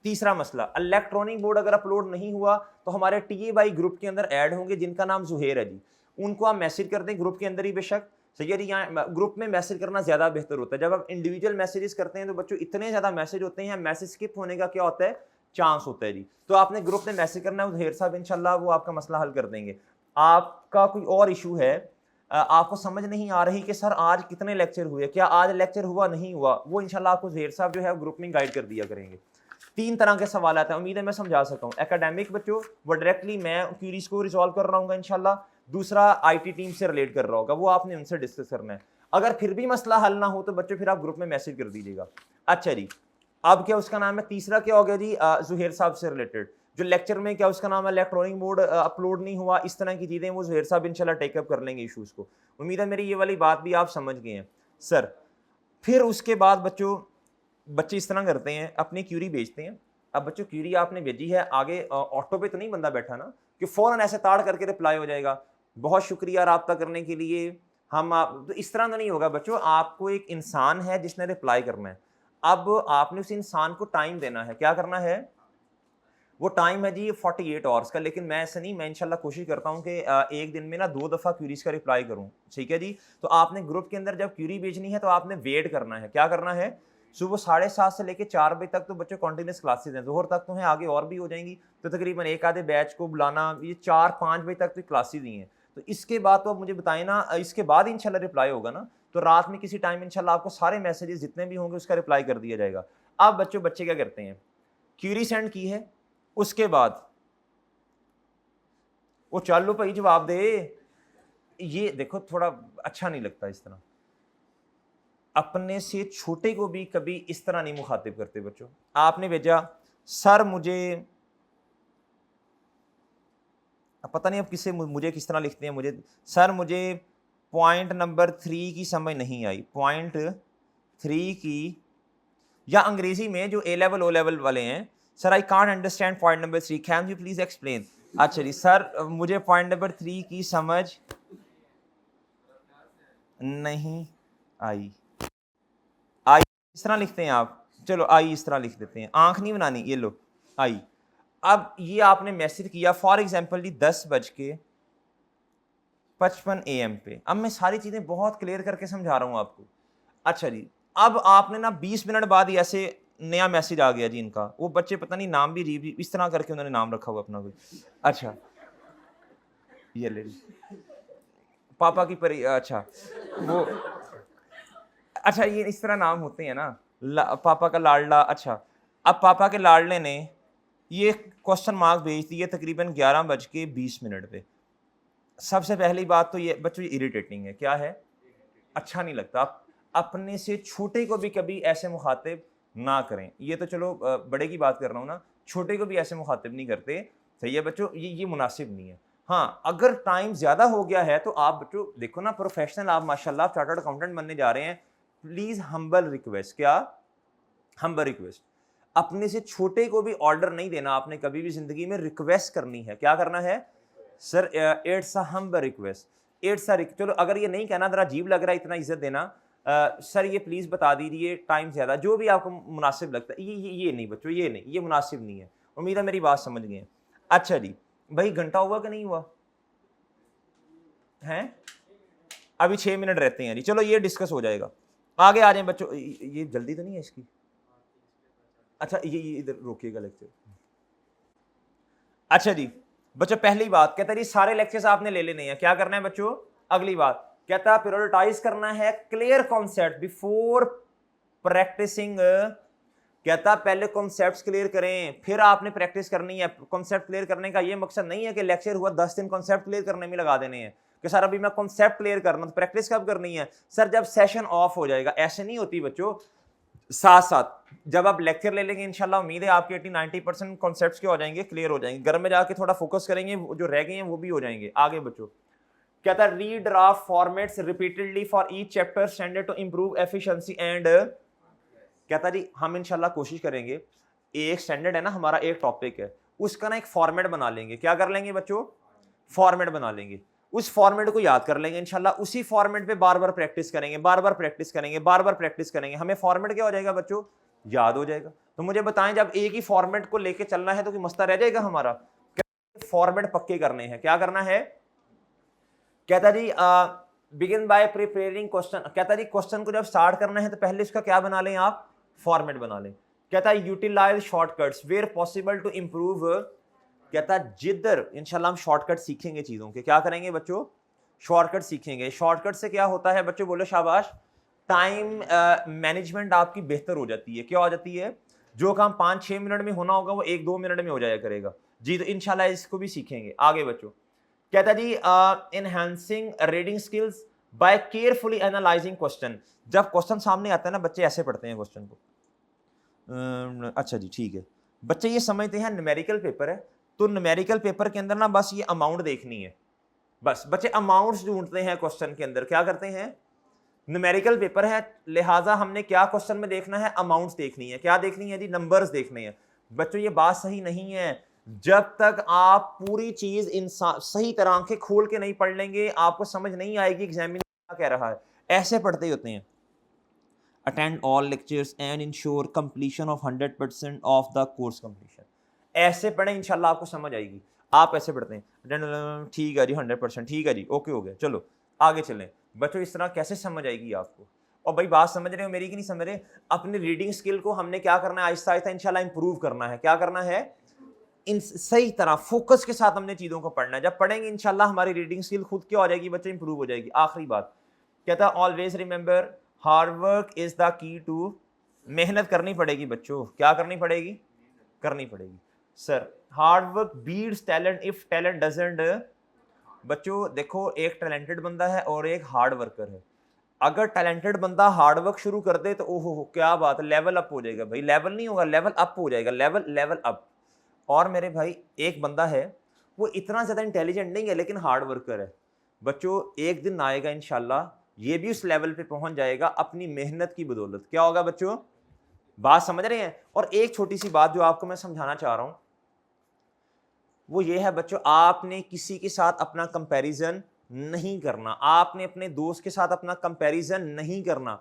तीसरा मसला, इलेक्ट्रॉनिक बोर्ड अगर अपलोड नहीं हुआ तो हमारे TAY ग्रुप के अंदर ऐड होंगे जिनका नाम जुहेर है जी। उनको आप मैसेज कर दें ग्रुप के अंदर ही बेशक, सही है जी। यहाँ ग्रुप में मैसेज करना ज्यादा बेहतर होता है। जब आप इंडिविजुअल मैसेजेस करते हैं तो बच्चों इतने ज्यादा मैसेज होते हैं, मैसेज स्किप होने का क्या होता है, चांस होता है जी। तो आपने ग्रुप में मैसेज करना है, जुहेर साहब इंशाल्लाह वो आपका मसला हल कर देंगे। आपका कोई और इशू है, आपको समझ नहीं आ रही कि सर आज कितने लेक्चर हुए, क्या आज लेक्चर हुआ नहीं हुआ, वो इंशाल्लाह आपको जुहेर साहब जो है ग्रुप में गाइड कर दिया करेंगे। 3 तरह के सवाल आते हैं, उम्मीद है मैं समझा सका हूँ। एकेडमिक बच्चों वो डायरेक्टली मैं क्यूरीज को रिजॉल्व कर रहा हूँ इंशाल्लाह। दूसरा IT टीम से रिलेट कर रहा होगा, वो आपने उनसे डिस्कस करना है। अगर फिर भी मसला हल ना हो तो बच्चों फिर आप ग्रुप में मैसेज कर दीजिएगा। अच्छा जी, अब क्या उसका नाम है, तीसरा क्या हो गया जी, जुहेर साहब से रिलेटेड जो लेक्चर में क्या उसका नाम है, इलेक्ट्रॉनिक बोर्ड अपलोड नहीं हुआ, इस तरह की चीजें वो जुहेर साहब इंशाल्लाह टेकअप कर लेंगे इशूज को। उम्मीद है मेरी ये वाली बात भी आप समझ गए हैं सर। फिर उसके बाद बच्चों बच्चे इस तरह करते हैं, अपनी क्यूरी भेजते हैं। अब बच्चों क्यूरी आपने भेजी है, आगे ऑटो पे तो नहीं बंदा बैठा ना कि फौरन ऐसे ताड़ करके रिप्लाई हो जाएगा, बहुत शुक्रिया रब्ता करने के लिए, हम आप तो इस तरह तो नहीं होगा बच्चों। आपको एक इंसान है जिसने रिप्लाई करना है, अब आपने उस इंसान को टाइम देना है। क्या करना है, वो टाइम है जी 48 आवर्स का। लेकिन मैं ऐसे नहीं, मैं इंशाल्लाह कोशिश करता हूँ कि एक दिन में ना 2 दफ़ा क्यूरीज का रिप्लाई करूँ, ठीक है जी। तो आपने ग्रुप के अंदर जब क्यूरी भेजनी है तो आपने वेट करना है। क्या करना है, सुबह 7:30 से लेकर 4 बजे तक तो बच्चों कंटिन्यूस क्लासेज हैं, जोहर तक तो हैं, आगे और भी हो जाएंगी। तो तकरीबन एक आधे बैच को बुलाना, ये 4-5 बजे तक तो क्लासेज ही हैं। तो इसके बाद तो आप मुझे बताएं ना, इसके बाद इंशाल्लाह रिप्लाई होगा ना, तो रात में किसी टाइम इंशाल्लाह आपको सारे मैसेजेस जितने भी होंगे उसका रिप्लाई कर दिया जाएगा। अब बच्चे क्या करते हैं, क्यूरी सेंड की है, उसके बाद वो चल लो भाई जवाब दे, ये देखो थोड़ा अच्छा नहीं लगता इस तरह। अपने से छोटे को भी कभी इस तरह नहीं मुखातिब करते बच्चों। आपने भेजा सर मुझे, अब पता नहीं अब किसे मुझे किस तरह लिखते हैं, मुझे सर मुझे पॉइंट नंबर 3 की समझ नहीं आई, पॉइंट 3 की, या अंग्रेजी में जो A लेवल O लेवल वाले हैं, sir I can't understand point number 3, can you please explain. अच्छा जी सर मुझे पॉइंट नंबर 3 की समझ नहीं आई, आई इस तरह लिखते हैं आप, चलो आई इस तरह लिख देते हैं, आंख नहीं बनानी, ये लो आई। अब ये आपने मैसेज किया फॉर एग्जांपल जी 10:55 AM पे। अब मैं सारी चीजें बहुत क्लियर करके समझा रहा हूं आपको। अच्छा जी, अब आपने ना 20 मिनट बाद ही ऐसे नया मैसेज आ गया जी इनका, वो बच्चे पता नहीं नाम भी रीब इस तरह करके उन्होंने नाम रखा हुआ अपना कोई। अच्छा ये ले पापा की परी, अच्छा वो, अच्छा ये इस तरह नाम होते हैं ना, पापा का लाडला। अच्छा अब पापा के लाडले ने ये क्वेश्चन मार्क भेज दिए तकरीबन 11:20 पे। सबसे पहली बात तो ये बच्चों ये इरिटेटिंग है, क्या है, अच्छा नहीं लगता। आप अपने से छोटे को भी कभी ऐसे मुखातिब ना करें। ये तो चलो बड़े की बात कर रहा हूँ ना, छोटे को भी ऐसे मुखातिब नहीं करते, सही है बच्चों, ये मुनासिब नहीं है। हाँ अगर टाइम ज्यादा हो गया है तो आप बच्चों देखो ना, प्रोफेशनल आप माशाल्लाह चार्टर्ड अकाउंटेंट बनने जा रहे हैं, प्लीज हम्बल रिक्वेस्ट, क्या हम्बल रिक्वेस्ट, अपने से छोटे को भी ऑर्डर नहीं देना आपने कभी भी जिंदगी में, रिक्वेस्ट करनी है। क्या करना है sir, it's a humble request, it's a चलो अगर ये नहीं कहना जरा अजीब लग रहा है, इतना इज्जत देना, सर ये प्लीज बता दीजिए टाइम ज्यादा, जो भी आपको मुनासिब लगता है। ये नहीं बच्चों, ये नहीं, ये मुनासिब नहीं है। उम्मीद है मेरी बात समझ गए। अच्छा जी भाई घंटा हुआ कि नहीं हुआ है, अभी 6 मिनट रहते हैं जी, चलो ये डिस्कस हो जाएगा, आगे आ जाए बच्चों। ये जल्दी तो नहीं है इसकी, अच्छा ये इधर रोकिएगा लेक्चर। अच्छा जी बच्चों पहली बात कहता है जी सारे लेक्चर्स आपने ले लेने हैं, क्या करना है बच्चों, अगली बात कहता है प्रायोरिटाइज करना है क्लियर कॉन्सेप्ट बिफोर प्रैक्टिसिंग। कहता पहले कॉन्सेप्ट्स क्लियर करें फिर आपने प्रैक्टिस करनी है। कॉन्सेप्ट क्लियर करने का ये मकसद नहीं है कि लेक्चर हुआ 10 दिन कॉन्सेप्ट क्लियर करने में लगा देने हैं कि सर अभी मैं कॉन्सेप्ट क्लियर करना, तो प्रैक्टिस कब करनी है सर, जब सेशन ऑफ हो जाएगा। ऐसे नहीं होती बच्चों, साथ साथ जब आप लेक्चर ले लेंगे इंशाल्लाह उम्मीद है आपके 80-90% कॉन्सेप्ट्स के हो जाएंगे, क्लियर हो जाएंगे, घर में जाके थोड़ा फोकस करेंगे, जो रह गए हैं वो भी हो जाएंगे। आगे बच्चों कहता है read draft formats repeatedly for each chapter standard to improve efficiency and, कहता जी हम इंशाल्लाह कोशिश करेंगे, एक स्टैंडर्ड है ना हमारा, एक टॉपिक है, उसका ना एक फॉर्मेट बना लेंगे। क्या कर लेंगे बच्चों? फॉर्मेट बना लेंगे। उस फॉर्मेट को याद कर लेंगे इंशाल्लाह, उसी फॉर्मेट पे बार बार प्रैक्टिस करेंगे, बार बार प्रैक्टिस करेंगे, बार बार प्रैक्टिस करेंगे, हमें फॉर्मेट क्या हो जाएगा बच्चों? याद हो जाएगा। तो मुझे बताएं, जब एक ही फॉर्मेट को लेके चलना है तो कोई मसला रह जाएगा हमारा? फॉर्मेट पक्के करने हैं। क्या करना है? कहता जी बिगिन बाय प्रिपेयरिंग क्वेश्चन। कहता जी क्वेश्चन को जब स्टार्ट करना है तो पहले इसका क्या बना लें आप? फॉर्मेट बना लें। कहता है utilize shortcuts where possible to improve. कहता जिधर इंशाल्लाह हम शॉर्टकट सीखेंगे चीजों के, क्या करेंगे बच्चों? शॉर्टकट सीखेंगे। शॉर्टकट से क्या होता है बच्चों? बोलो शाबाश। टाइम मैनेजमेंट आपकी बेहतर हो जाती है। क्या हो जाती है? जो काम 5-6 मिनट में होना होगा वो 1-2 मिनट में हो जाया करेगा जी। तो इंशाल्लाह इसको भी सीखेंगे आगे बच्चों। कहता जी enhancing reading skills by carefully analysing question. जब क्वेश्चन सामने आता है ना, बच्चे ऐसे पढ़ते हैं क्वेश्चन को। अच्छा जी ठीक है, बच्चे ये समझते हैं न्यूमेरिकल पेपर है, तो न्यूमेरिकल पेपर के अंदर ना बस ये अमाउंट देखनी है, बस बच्चे अमाउंट्स ढूंढते हैं क्वेश्चन के अंदर। क्या करते हैं? न्यूमेरिकल पेपर है, लिहाजा हमने क्या क्वेश्चन में देखना है? अमाउंट्स देखनी है। क्या देखनी है जी? नंबर्स देखने हैं। बच्चों ये बात सही नहीं है। जब तक आप पूरी चीज इंसान सही तरह आंखें खोल के नहीं पढ़ लेंगे, आपको समझ नहीं आएगी एग्जामिनर क्या कह रहा है। ऐसे पढ़ते ही होते हैं। Attend all lectures and ensure completion of 100% of the course completion. ऐसे पढ़े इंशाल्लाह आपको समझ आएगी। आप ऐसे पढ़ते हैं, ठीक है जी 100%, ठीक है जी, ओके हो गया, चलो आगे चलें। बच्चों इस तरह कैसे समझ आएगी आपको? और भाई बात समझ रहे हो मेरी कि नहीं समझ रहे? अपनी रीडिंग स्किल को हमने क्या करना है? आहिस्ता आहिस्ता इंशाल्लाह इंप्रूव करना है। क्या करना है? इन सही तरह फोकस के साथ हमने चीजों को पढ़ना है। जब पढ़ेंगे इंशाल्लाह हमारी रीडिंग स्किल खुद क्या हो जाएगी बच्चे? इंप्रूव हो जाएगी। आखिरी बात कहता है always remember hard work is the key to. मेहनत करनी पड़ेगी बच्चों। क्या करनी पड़ेगी? करनी पड़ेगी। Sir hard work beats talent if talent doesn't. बच्चों देखो, एक टैलेंटेड बंदा है और एक हार्ड वर्कर है। अगर टैलेंटेड बंदा हार्ड वर्क शुरू कर दे तो ओहो क्या बात, लेवल अप हो जाएगा भाई। लेवल नहीं होगा, लेवल अप हो जाएगा, लेवल अप। और मेरे भाई एक बंदा है, वो इतना ज़्यादा इंटेलिजेंट नहीं है लेकिन हार्ड वर्कर है। बच्चों एक दिन आएगा इंशाल्लाह, ये भी उस लेवल पे पहुंच जाएगा अपनी मेहनत की बदौलत। क्या होगा बच्चों? बात समझ रहे हैं? और एक छोटी सी बात जो आपको मैं समझाना चाह रहा हूं वो ये है बच्चों, आपने किसी के साथ अपना कंपैरिजन नहीं करना। आपने अपने दोस्त के साथ अपना कंपैरिजन नहीं करना।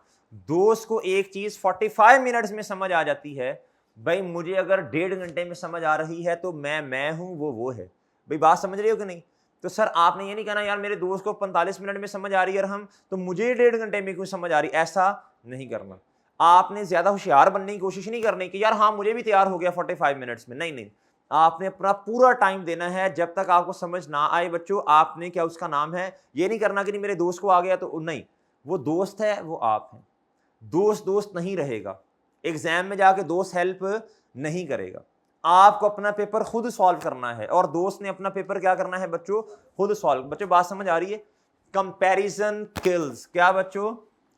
दोस्त को एक चीज 45 मिनट्स में समझ आ जाती है भाई, मुझे अगर 1.5 घंटे में समझ आ रही है तो मैं हूं, वो है। भाई बात समझ रहे हो कि नहीं? तो सर आपने ये नहीं कहना यार मेरे दोस्त को 45 मिनट में समझ आ रही है और हम तो मुझे 1.5 घंटे में क्यों समझ आ रही, ऐसा नहीं करना। आपने ज्यादा होशियार बनने की कोशिश नहीं करनी कि यार हाँ मुझे भी तैयार हो गया 45 मिनट्स में। नहीं नहीं, आपने अपना पूरा टाइम देना है जब तक आपको समझ ना आए। बच्चों आपने क्या उसका नाम है, ये नहीं करना कि नहीं मेरे दोस्त को आ गया तो नहीं, वो दोस्त है, वो आप हैं। दोस्त नहीं रहेगा। एग्जाम में जाके दोस्त हेल्प नहीं करेगा। आपको अपना पेपर खुद सॉल्व करना है और दोस्त ने अपना पेपर क्या करना है बच्चों? खुद सॉल्व। बच्चों बात समझ आ रही है? Comparison kills. क्या बच्चों?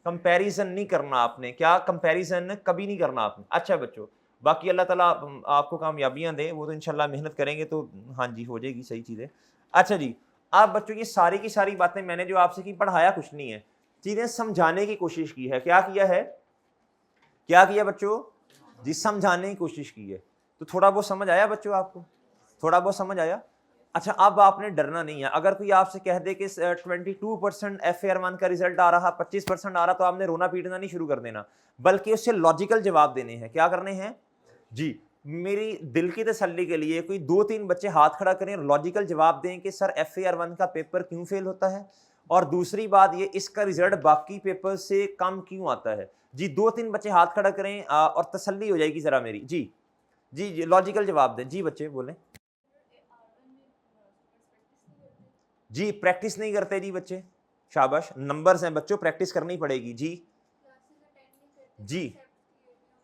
कंपैरिजन नहीं करना आपने। क्या? कंपैरिजन कभी नहीं करना आपने। अच्छा बच्चों, बाकी अल्लाह ताला आपको कामयाबियां दे, वो तो इंशाल्लाह मेहनत करेंगे तो हाँ जी हो जाएगी सही चीज़ें। अच्छा जी, आप बच्चों ये सारी की सारी बातें मैंने जो आपसे की, पढ़ाया कुछ नहीं है, चीज़ें समझाने की कोशिश की है। क्या किया है? क्या किया बच्चों? जी समझाने की कोशिश की है। तो थोड़ा बहुत समझ आया बच्चों आपको? थोड़ा बहुत समझ आया? अच्छा अब आपने डरना नहीं है। अगर कोई आपसे कह दे कि 22% FAR1 का रिजल्ट आ रहा, 25% आ रहा, तो आपने रोना पीटना नहीं शुरू कर देना, बल्कि उससे लॉजिकल जवाब देने हैं। क्या करने हैं जी? मेरी दिल की तसल्ली के लिए कोई 2-3 बच्चे हाथ खड़ा करें और लॉजिकल जवाब दें कि सर FAR1 का पेपर क्यों फेल होता है, और दूसरी बात ये इसका रिजल्ट बाकी पेपर से कम क्यों आता है। जी 2-3 बच्चे हाथ खड़ा करें और तसल्ली हो जाएगी जरा मेरी। जी जी जी लॉजिकल जवाब दें। जी बच्चे बोलें। जी प्रैक्टिस नहीं करते जी बच्चे। शाबाश, नंबर्स हैं बच्चों, प्रैक्टिस करनी पड़ेगी। जी जी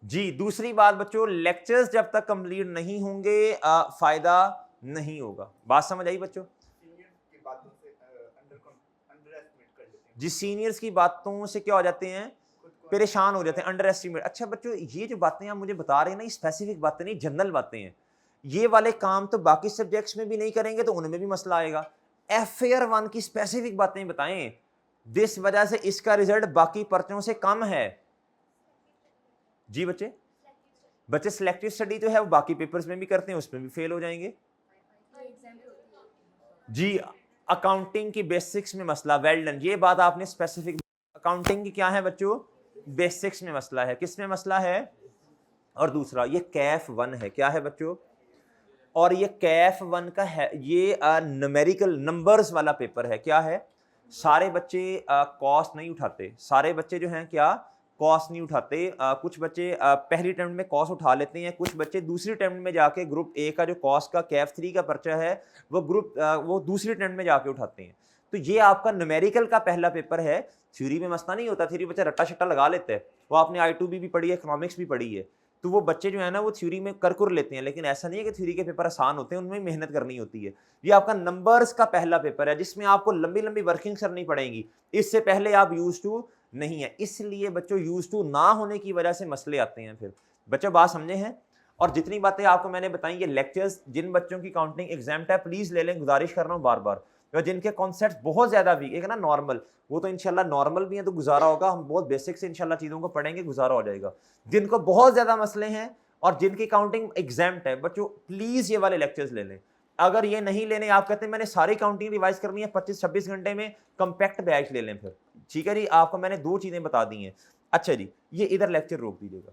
जी दूसरी बात बच्चों, लेक्चर्स जब तक कंप्लीट नहीं होंगे फायदा नहीं होगा। बात समझ आई बच्चों? जी सीनियर्स की बातों से क्या हो जाते हैं? परेशान हो जाते हैं, अंडर एस्टिमेट। अच्छा बच्चों ये जो बातें आप मुझे बता रहे हैं ना, ये स्पेसिफिक बातें नहीं, जनरल बातें हैं। ये वाले काम तो बाकी सब्जेक्ट्स में भी नहीं करेंगे तो उनमें भी मसला आएगा। FAR 1 की स्पेसिफिक बातें बताएं, जिस वजह से इसका रिजल्ट बाकी पर्चों से कम है। जी बच्चे, बच्चे सिलेक्टिव स्टडी जो है वो बाकी पेपर्स में भी करते हैं, उसमें भी फेल हो जाएंगे। जी, अकाउंटिंग की बेसिक्स में मसला, वेल डन, ये बात आपने स्पेसिफिक, अकाउंटिंग की क्या है बच्चों, बेसिक्स में मसला है, किस में मसला है। और दूसरा ये कैफ 1 है, क्या है बच्चों, और ये कैफ 1 का है, ये न्यूमेरिकल नंबर्स वाला पेपर है। क्या है, सारे बच्चे कॉस्ट नहीं उठाते, सारे बच्चे जो हैं क्या कॉस्ट नहीं उठाते। कुछ बच्चे पहली अटेम्प्ट में कॉस्ट उठा लेते हैं, कुछ बच्चे दूसरी अटेम्प्ट में जाके ग्रुप ए का जो कॉस्ट का कैफ 3 का पर्चा है वो दूसरी अटेम्प्ट में जाके उठाते हैं। तो ये आपका न्यूमेरिकल का पहला पेपर है। थ्योरी में मसला नहीं होता, थ्योरी बच्चा रट्टा शट्टा लगा लेते हैं, वो आपने I2B भी पढ़ी है, इकोनॉमिक्स भी पढ़ी है, तो वो बच्चे जो है ना वो थ्योरी में कर लेते हैं, लेकिन ऐसा नहीं है कि थ्योरी के पेपर आसान होते हैं, उनमें मेहनत करनी होती है। ये आपका नंबर्स का पहला पेपर है जिसमें आपको लंबी लंबी वर्किंग करनी पड़ेगी, इससे पहले आप यूज टू नहीं है, इसलिए बच्चों यूज टू ना होने की वजह से मसले आते हैं। फिर बच्चों बात समझे हैं। और जितनी बातें आपको मैंने बताई, ये लेक्चर्स जिन बच्चों की काउंटिंग एग्जाम है प्लीज ले लें, गुजारिश कर रहा हूँ बार बार। और जिनके कॉन्सेप्ट बहुत ज्यादा वीक है ना, नॉर्मल, वो तो इंशाल्लाह नॉर्मल भी है तो गुजारा होगा, हम बहुत बेसिक से इंशाल्लाह चीजों को पढ़ेंगे, गुजारा हो जाएगा। जिनको बहुत ज्यादा मसले हैं और जिनकी काउंटिंग एग्जाम है बच्चों, प्लीज ये वाले लेक्चर्स ले लें। अगर ये नहीं लेने, आप कहते हैं मैंने सारी काउंटिंग रिवाइज करनी है 25-26 घंटे में, कंपैक्ट बैच ले लें फिर। ठीक है जी, आपको मैंने 2 चीजें बता दी हैं। अच्छा जी, ये इधर लेक्चर रोक दीजिएगा।